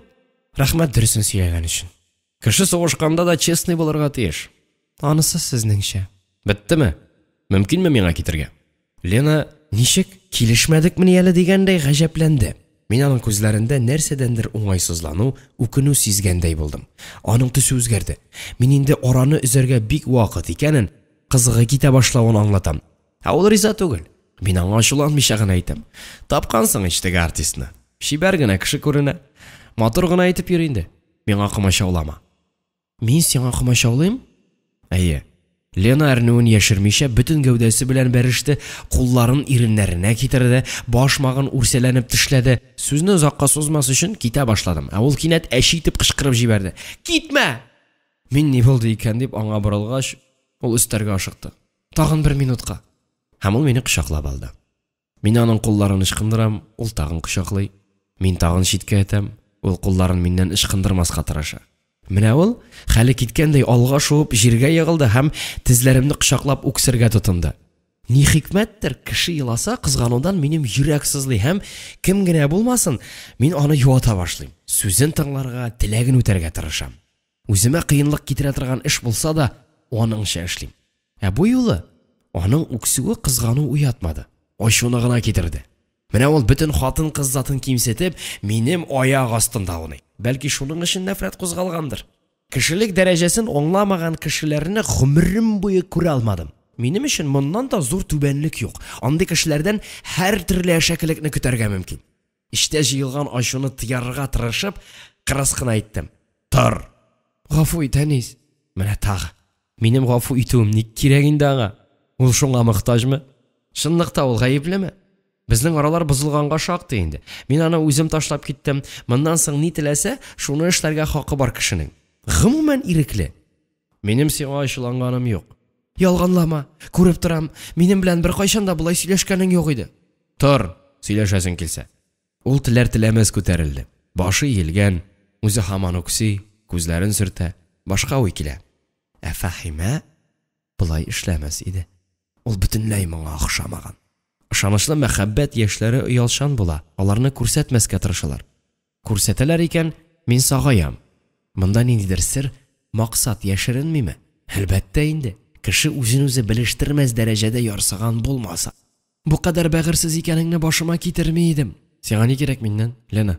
A: Рәхмәт дөресен сөйләгән өчен. Кеше сугышканда да честный булырга тиеш. Анысы сезнеңчә. Биттеме? Мөмкинме миңа китергә? Лена, ничек килешмәдекме әле дигәндәй гаҗәпләнде. Мин аның күзләрендә нәрсәдәндер уңайсызлану, үкенү сизгәндәй булдым. Аның төсе үзгәрде. Мин инде араны үзәргә бик вакыт икәнен, кызыгы китә башлавын аңлатам. Ул риза түгел. Мин аңа ачуланмыйча гына әйтәм. Тапкансың иштеге артистны. Шибәр генә кеше күренә. Матур гына әйтеп йөр инде. Миңа комачаулама. Мин сиңа комачаулыйм? Әйе. Лена әрнүен яшермичә бөтен гәүдәсе белән бәреште, кулларын иреннәренә китерде, башмагын үрсәләнеп тешләде. Сүзне озакка сузмас өчен китә башладым. Ул кинәт әши итеп кычкырып җибәрде. Китмә! Мин ни булды икән дип аңа борылгач, ул өстәргә ашыкты. Тагын бер минутка. Һәм ул мине кочаклап алды. Мин аның кулларын ычкындырам, ул тагын кочаклый. Мин тагын читкә әтәм, ул кулларын миннән ычкындырмаска тырыша. Менә ул, хәле киткәндәй алга шуып, җиргә ягылды һәм тезләремне кочаклап үксергә тотынды. Ни хикмәттер, кеше еласа, кызганудан минем йөрәк сызлый һәм кем генә булмасын, мин аны юата башлыйм. Сүзен тыңларга, теләген үтәргә тырышам. Үземә кыенлык китерә торган эш булса да, аныңча эшлим. Бу юлы аның үксүе кызгану уятмады, ачуны гына китерде. Менә ул бөтен хатын-кыз затын кимсетеп, минем аяк астында уйный. Бәлки шуның өчен нәфрәт кузгалгандыр. Кешелек дәрәҗәсен аңламаган кешеләрне гомерем буе күрә алмадым. Минем өчен моннан да зур түбәнлек юк. Андый кешеләрдән һәр төрле әшәкелекне көтәргә мөмкин. Иштә җыелган ачуны тыярга тырышып, кырыс кына әйттем. Тор. Гафу ит, Әнис. Менә тагы. Минем гафу итүем ник кирәк инде аңа? Ул шуңа мохтаҗмы? Чынлыкта ул гаеплеме? Безнең аралар бозылганга шактый инде. Мин аны үзем ташлап киттем. Моннан соң ни теләсә, шуны эшләргә хакы бар кешенең. Гомумән ирекле. Минем сиңа ачуланганым юк. Ялганлама. Күреп торам, минем белән бер кайчан да булай сөйләшкәнең юк иде. Тор, сөйләшәсең килсә. Ул теләр-теләмәс күтәрелде. Башы иелгән, үзе һаман үкси, күзләрен сөртә, башка уй килә. Фәһимә булай эшләмәс иде. Ул бөтенләй моңа охшамаган. Ышанычлы мәхәббәт яшьләре оялшан була, аларны күрсәтмәскә тырышалар. Күрсәтәләр икән, мин сагаям. Монда ниндидер сер, максат яшеренмиме? Әлбәттә инде, кеше үзен үзе белештермәс дәрәҗәдә ярсыган булмаса. Бу кадәр бәгырсез икәнеңне башыма китерми идем. Сиңа ни кирәк миннән, Лена?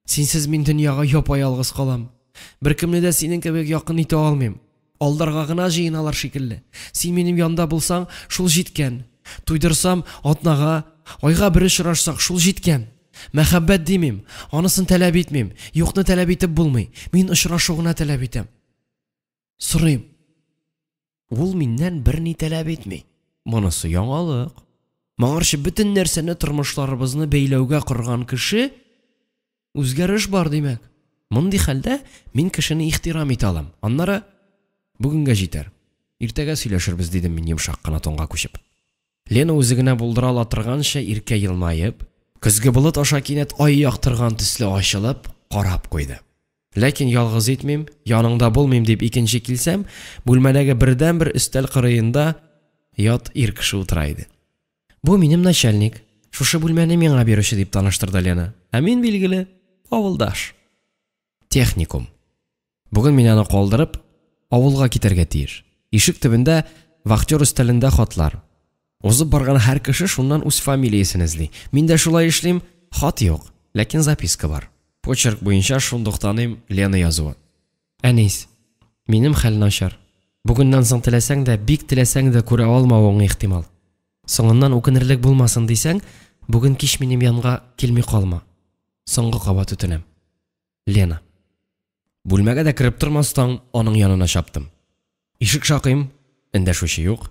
A: Синсез мин дөньяга япа-ялгыз калам. Беркемне дә синең кебек якын итә алмыйм. Алдарга гына җыеналар шикелле. Син минем янда булсаң, шул җиткән. Туйдырсам, атнага, айга бер очрашсак, шул җиткән. Мәхәббәт димим, анысын таләп итмим. Юкны таләп итеп булмый. Мин очрашу гына таләп итәм. Сорыйм. Ул миннән берни таләп итми. Монысы яңалык. Моңарчы бөтен нәрсәне тормышларыбызны бәйләүгә корган кеше үзгәреш бар димәк. Мондый хәлдә мин кешене ихтирам итә алам. Аннары бүгенгә җитәр. Иртәгә сөйләшербез дидем мин йомшак кына тонга күчеп. Лена үзе генә булдыра ала торганча иркә елмаеп, көзге болыт аша кинәт ай яктырган төсле ачылып, карап куйды. Ләкин ялгыз итмим, яныңда булмыйм дип икенче килсәм, бүлмәдәге бердән-бер өстәл кырыенда ят ир кеше утыра иде. Бу минем начальник. Шушы бүлмәне миңа бирүче дип таныштырды Лена. Ә мин билгеле, авылдаш. Техникум. Бүген мин аны калдырып, авылга китәргә тиеш. Ишек төбендә вахтер өстәлендә хатлар. Узып барган һәр кеше шуннан үз фамилиясын эзли. Мин дә шулай эшлим, хат юк, ләкин записка бар. Почерк буенча шундуктаным Лена язуы. Әнис, минем хәл начар. Бүгеннән соң теләсәң дә, бик теләсәң дә күрә алмавың ихтимал. Соңыннан үкенерлек булмасын дисәң, бүген кич минем янга килми калма. Соңгы кабат үтенәм. Лена. Бүлмәгә дә кирип тормастан аның янына чаптым. Ишек шакыйм, эндәшүче юк.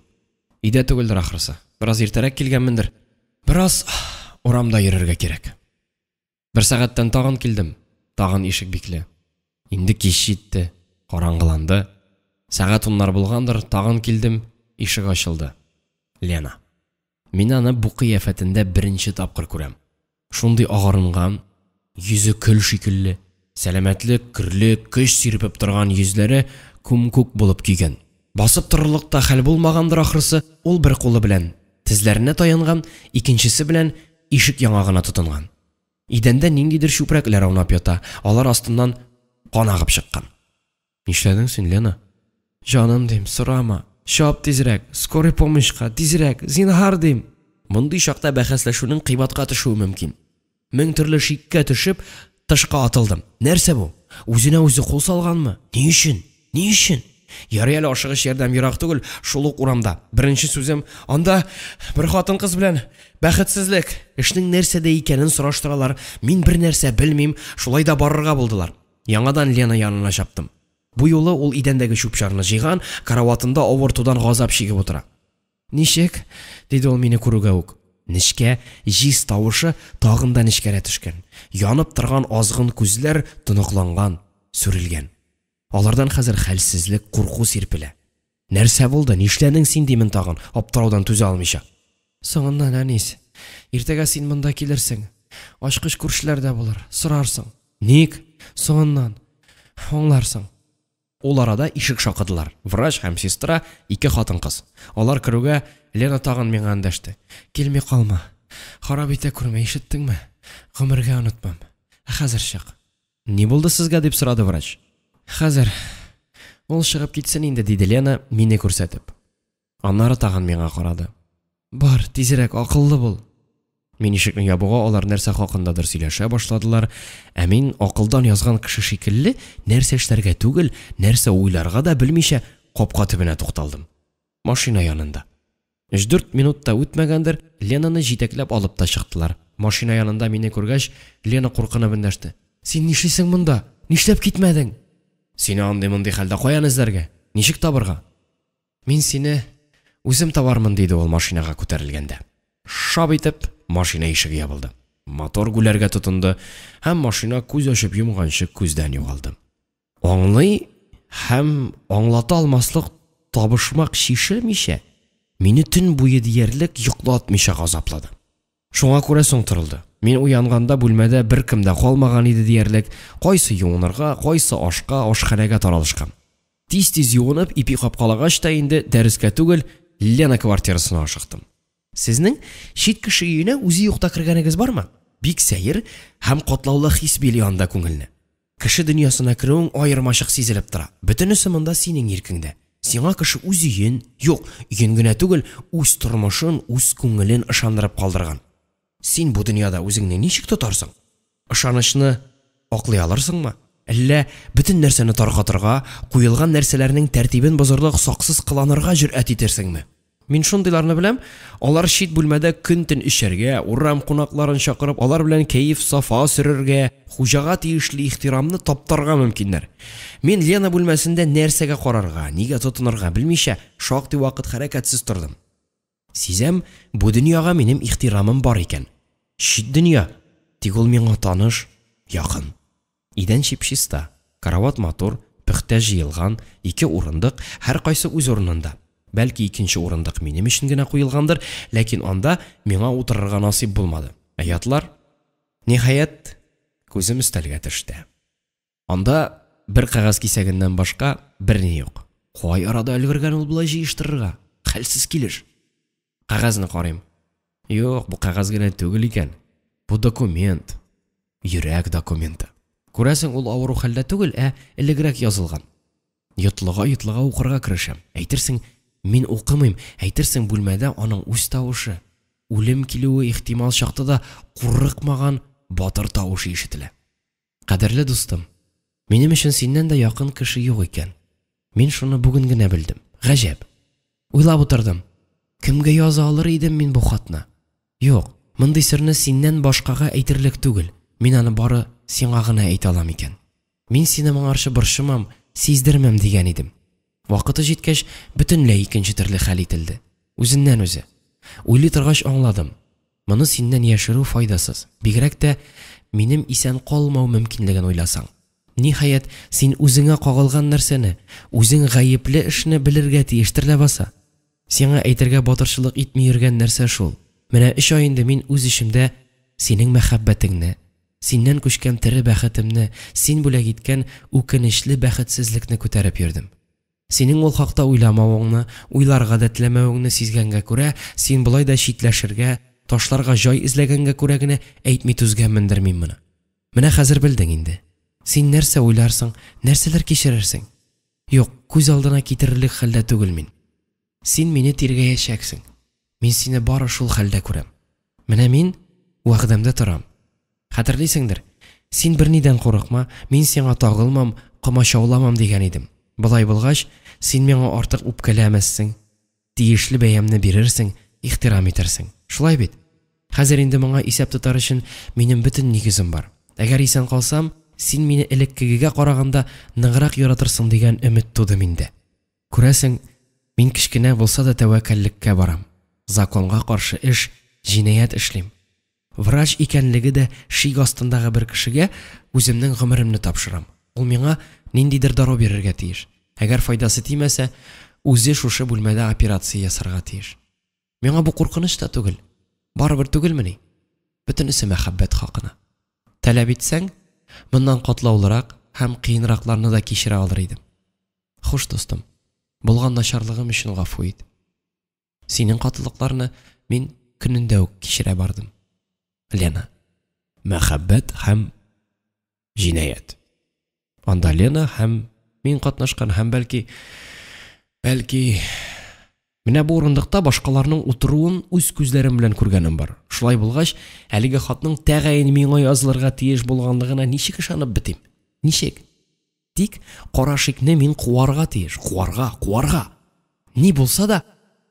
A: Идә түгелдер ахрысы. Бераз иртәрәк килгәнмендер. Бераз урамда йөрергә кирәк. Бер сәгатьтән тагын килдем. Тагын ишек бикле. Инде кич җитте, караңгыланды. Сәгать 10 булгандыр, тагын килдем, ишек ачылды. Лена. Мин аны бу кыяфәтендә беренче тапкыр күрәм. Шундый агарынган, йөзе көл шикелле, сәламәтлек, кирлек, көч сирпеп торган йөзләре күм-күк булып кигән. Басып торырлыкта хәл булмагандыр ахрысы, ул бер кулы белән тезләренә таянган, икенчесе белән ишек яңагына тотынган. Идәндә ниндидер чүпрәкләр аунап ята, алар астыннан кан агып чыккан. Нишләдең син, Лена? Җаным дим, сорама. Чап тизрәк, скорый помощька, тизрәк, зинһар дим. Мондый чакта бәхәсләшүнең кыйбатка төшүе мөмкин. Мең төрле шиккә төшеп, тышка атылдым. Нәрсә бу? Үзенә үзе кул салганмы? Ни өчен? Ни өчен? Ярый әле ашыгыч ярдәм ерак түгел, шул ук урамда. Беренче сүзем, анда бер хатын кыз белән бәхетсезлек, эшнең нәрсәдә икәнен сораштыралар. Мин бер нәрсә белмим, шулай да барырга булдылар. Яңадан Лена янына чаптым. Бу юлы ул идәндәге чүп-чарны җыйган, караватында авыртудан газап чигеп утыра. Ничек? Диде ул мине күрүгә үк. Нечкә, җиз тавышы тагын да нечкәрә төшкән. Янып торган азгын күзләр тоныкланган, сүрелгән. Алардан хәзер хәлсезлек, курку сирпелә. Нәрсә булды? Нишләдең син димен тагын, аптыраудан түзә алмыйча. Соңыннан Әнис, иртәгә син монда килерсең. Ачкыч күршеләр дә булыр, сорарсың. Ник? Соңыннан аңларсың. Ул арада ишек шакыдылар. Врач һәм сестра, ике хатын-кыз. Алар керүгә Лена тагын миңа эндәште. Килми калма. Харап итә күрмә, ишеттеңме? Гомергә онытмам. Хәзер чык. Ни булды сезгә дип сорады врач. Хәзер ул чыгып китсен инде, диде Лена мине күрсәтеп. Аннары тагын миңа карады. Бар, тизрәк, акыллы бул. Мин ишекне ябуга алар нәрсә хакындадыр сөйләшә башладылар, ә мин акылдан язган кеше шикелле нәрсә эшләргә түгел, нәрсә уйларга да белмичә капка төбенә тукталдым. Машина янында. 3-4 минутта үтмәгәндер, Ленаны җитәкләп алып та чыктылар. Машина янында мине күргәч, Лена куркынып эндәште. Син нишлисең монда? Нишләп китмәдең? Сине андый-мондый хәлдә каян эзләргә? Ничек табырга? Мин сине үзем табармын, диде ул машинага күтәрелгәндә. Шап итеп, машина ишеге ябылды. Мотор гүләргә тотынды, һәм машина күз ачып йомганчы күздән югалды. Аңлый һәм аңлата алмаслык табышмак шишелмичә, мине төн буе диярлек йоклатмыйча газаплады. Шуңа күрә соң торылды. Мин уянганда бүлмәдә беркем дә калмаган иде диярлек, кайсы юынырга, кайсы ашка, ашханәгә таралышкан. Тиз-тиз юынып, ипи капкалагач та инде дәрескә түгел, Лена квартирасына ашыктым. Сезнең чит кеше өенә үзе юкта кергәнегез бармы? Бик сәер һәм катлаулы хис били анда күңелне. Кеше дөньясына керүең аермачык сизелеп тора. Бөтенесе монда синең иркеңдә. Сиңа кеше үз өен, юк, өен генә түгел, үз тормышын, үз күңелен ышандырып калдырган. Син бу дөньяда үзеңне ничек тотарсың? Ышанычны аклый алырсыңмы? Әллә бөтен нәрсәне таркатырга, куелган нәрсәләрнең тәртибен бозарлык саксыз кыланырга җөрьәт итерсеңме? Мин шундыйларны беләм, алар чит бүлмәдә көн-төн эшәргә, урам кунакларын чакырып, алар белән кәеф сафа сөрергә, хуҗага тиешле ихтирамны таптарга мөмкиннәр. Мин Лена бүлмәсендә нәрсәгә карарга, нигә тотынырга белмичә, шактый вакыт хәрәкәтсез тордым. Сизәм, бу дөньяга минем ихтирамым бар икән. Чит дөнья, тик ул миңа таныш, якын. Идән чипчиста, карават матур, пөхтә җыелган, 2 урындык, һәр кайсы үз урынында. Бәлки икенче урындык минем өчен генә куелгандыр, ләкин анда миңа утырырга насыйп булмады. Аятлар, ниһаять, күзем өстәлгә төште. Анда бер кагаз кисәгеннән башка берни юк. Кай арада өлгергән ул булай җыештырырга? Хәлсез килеш. Кагазны карыйм. Юк, бу кагаз генә түгел икән. Бу документ. Йөрәк документы. Күрәсең, ул авыру хәлдә түгел, элегрәк язылган. Йотлыга укырга керешәм. Әйтерсең, мин укымыйм, әйтерсең бүлмәдә аның үз тавышы. Үлем килүе ихтимал чакта да курыкмаган батыр тавышы ишетелә. Кадерле дустым, минем өчен синнән дә якын кеше юк икән. Мин шуны бүген генә белдем. Гаҗәп. Уйлап утырдым. Кемгә яза алыр идем мин бу хатны? Юк, мондый серне синнән башкага әйтерлек түгел. Мин аны бары сиңа гына әйтә алам икән. Мин сине моңарчы борчымам, сиздермәм дигән идем. Вакыты җиткәч, бөтенләй икенче төрле хәл ителде. Үзеннән үзе. Уйлый торгач аңладым. Моны синнән яшерү файдасыз. Бигрәк тә минем исән калмау мөмкинлеген уйласаң. Ниһаять, син үзеңә кагылган нәрсәне, үзең гаепле эшне белергә тиештер ләбаса. Сиңа әйтергә батырчылык итми йөргән нәрсә шул. Менә 3 ай инде мин үз ишемдә синең мәхәббәтеңне, синнән күчкән тере бәхетемне, син бүләк иткән үкенечле бәхетсезлекне күтәреп йөрдем. Синең ул хакта уйламавыңны, уйларга да теләмәвеңне сизгәнгә күрә, син булай да читләшергә, ташларга җай эзләгәнгә күрә генә әйтми түзгәнмендер мин моны. Менә хәзер белдең инде. Син нәрсә уйларсың, нәрсәләр кичерерсең? Юк, күз алдына китерерлек хәлдә түгел мин. Син мине тиргәячәксең. Мин сине бары шул хәлдә күрәм. Менә мин вәгъдәмдә торам. Хәтерлисеңдер, син бернидән курыкма, мин сиңа тагылмам, комачауламам дигән идем. Булай булгач, син миңа артык үпкәләмәссең, тиешле бәямне бирерсең, ихтирам итерсең. Шулай бит. Хәзер инде моңа исәп тотар өчен минем бөтен нигезем бар. Әгәр исән калсам, син мине элеккегә караганда ныграк яратырсың дигән өмет туды миндә. Күрәсең, мин кичкенә булса да тәвәккәллеккә барам. Законга каршы эш, җинаять эшлим. Врач икәнлеге дә шик астындагы бер кешегә үземнең гомеремне тапшырам. Ул миңа ниндидер дару бирергә тиеш. Әгәр файдасы тимәсә, үзе шушы бүлмәдә операция ясарга тиеш. Миңа бу куркыныч та түгел. Барыбер түгелмени? Бөтенесе мәхәббәт хакына. Таләп итсәң, моннан катлаулырак һәм кыенракларны да кичерә алыр идем. Хуш, достым, булган начарлыгым өчен гафу ит. Синең катылыкларны мин көнендә үк кичерә бардым. Лена. Мәхәббәт һәм җинаять. Анда Лена һәм мин катнашкан һәм бәлки менә бу урындыкта башкаларның утыруын үз күзләрем белән күргәнем бар. Шулай булгач, әлеге хатның тәгаен миңа язылырга тиеш булганлыгына ничек ышанып бетим? Ничек? Тик карашыкны мин куарга тиеш, куарга. Ни булса да,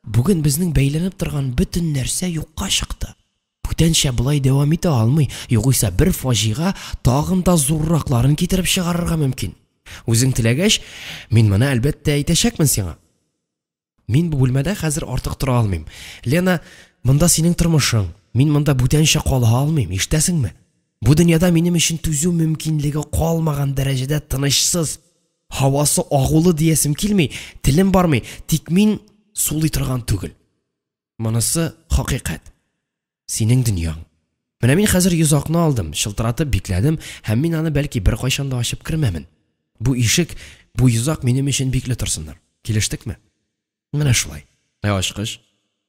A: бүген безнең бәйләнеп торган бөтен нәрсә юкка чыкты. Бүтәнчә булай дәвам итә алмый, югыйсә бер фаҗига тагын да зурракларын китереп чыгарырга мөмкин. Үзең теләгәч, мин моны әлбәттә әйтәчәкмен сиңа. Мин бу бүлмәдә хәзер артык тора алмыйм. Лена, монда синең тормышың. Мин монда бүтәнчә кала алмыйм, ишетәсеңме? Бу дөньяда минем өчен түзү мөмкинлеге калмаган дәрәҗәдә тынычсыз, һавасы агулы диясем килми, телем бармый, тик мин сулый торган түгел. Монысы хакыйкать. Синең дөньяң. Менә мин хәзер йозакны алдым, шылтыратып бикләдем, һәм мин аны бәлки бер кайчан да ачып кермәмен. Бу ишек, бу йозак минем өчен бикле торсыннар. Килештекме? Менә шулай. Ачкыч,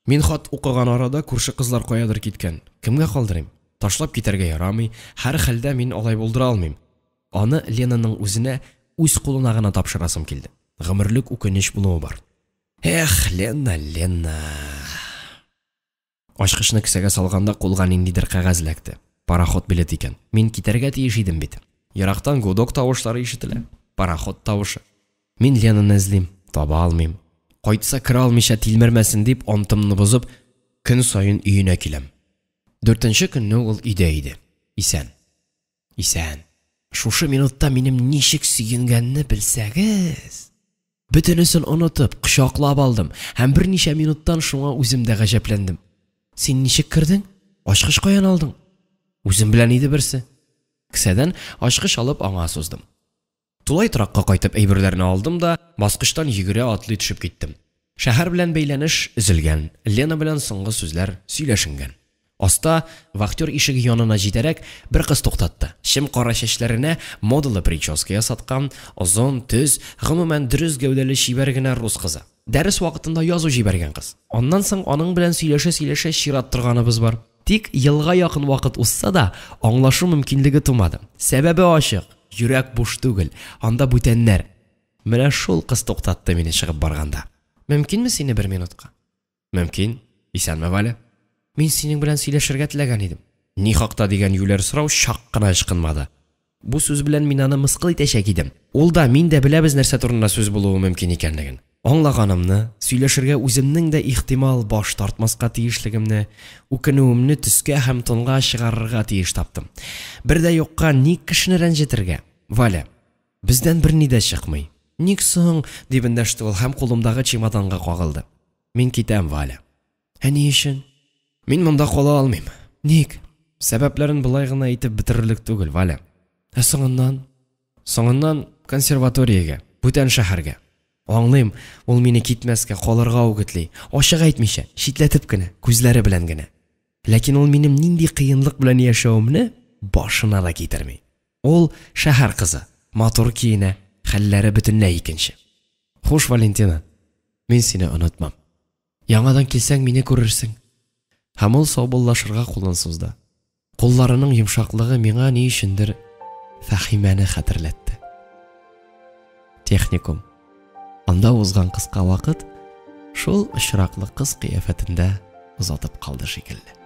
A: Мин хат укыган арада күрше кызлар каядыр киткән. Кемгә калдырыйм? Ташлап китәргә ярамый. Һәр хәлдә мин алай булдыра алмыйм. Аны Ленаның үзенә үз кулына гына тапшырасым килде. Гомерлек үкенеч булуы бар. Эх, Лена. Ачкычны кесәгә салганда кулга ниндидер кәгазь эләкте. Пароход билет икән. Мин китәргә тиеш идем бит. Ярактан гудок тавышлары ишетелә. Пароход тавышы. Мин Ленаны эзлим, таба алмыйм. Кайтса кыра алмыйча тилмермәсен дип антымны бозып, көн сайын өенә киләм. 4нче көнне ул өйдә иде. Исән. Шушы минутта минем ничек сөйгәнне белсәгез. Бөтенесен онытып, кочаклап алдым һәм берничә минуттан шуңа үзем дә гаҗәпләндем. Син ничек кирдең? Ачкыч каян алдың? Үзем белән иде берсе. Кесәдән ачкыч алып аңа суздым. Тулай тракка кайтып әйберләрне алдым да баскычтан йөгерә атлый төшеп киттем. Шәһәр белән бәйләнеш өзелгән. Лена белән соңгы сүзләр сөйләшенгән. Аста вахтер ишеге янына җитәрәк бер кыз туктатты. Шим кара чәчләренә модалы прическа ясаткан, озын, төз, гомумән дөрес гәүдәле шибәр генә рус кызы. Дәрес вакытында язу җибәргән кыз. Аннан соң аның белән сөйләшә чират торганыбыз бар. Тик елга якын вакыт узса да, аңлашу мөмкинлеге тумады. Сәбәбе ачык. Йөрәк буш түгел, анда бүтәннәр. Менә шул кыз туктатты мине чыгып барганда. Мөмкинме сине бер минутка? Мөмкин. Исәнме, Валя? Мин синең белән сөйләшергә теләгән идем. Ни хакта дигән юләр сорау шак кына ычкынмады. Бу сүз белән мин аны мыскыл итәчәк идем. Ул да мин дә беләбез нәрсә турында сүз булуы мөмкин икәнлеген. Аңлаганымны, сөйләшергә үземнең дә ихтимал баш тартмаска тиешлегемне, үкенүемне төскә һәм тонга чыгарырга тиеш таптым. Бер дә юкка ник кешене рәнҗетергә? Валя, бездән берни дә чыкмый. Ник соң дип эндәште ул һәм кулымдагы чемоданга кагылды. Мин китәм, Валя. Ни өчен? Мин монда кала алмыйм. Ник? Сәбәпләрен булай гына әйтеп бетерерлек түгел, Валя. Соңыннан консерваториягә, бүтән шәһәргә. Аңлыйм, ул мине китмәскә, калырга үгетли. Ачык әйтмичә, шитләтеп кенә, күзләре белән генә. Ләкин ул минем нинди кыенлык белән яшәвемне башына да китерми. Ул шәһәр кызы, матур киенә, хәлләре бөтенләй икенче. Хуш, Валентина, мин сине онытмам. Яңадан килсәң, мине күрерсең. Һәм ул саубуллашырга кулын сузды. Кулларының йомшаклыгы миңа ни өчендер Фәхимәне хәтерләтте. Техникум. Анда узган кыска вакыт шул очраклы кыз кыяфәтендә узатып калды шикелле.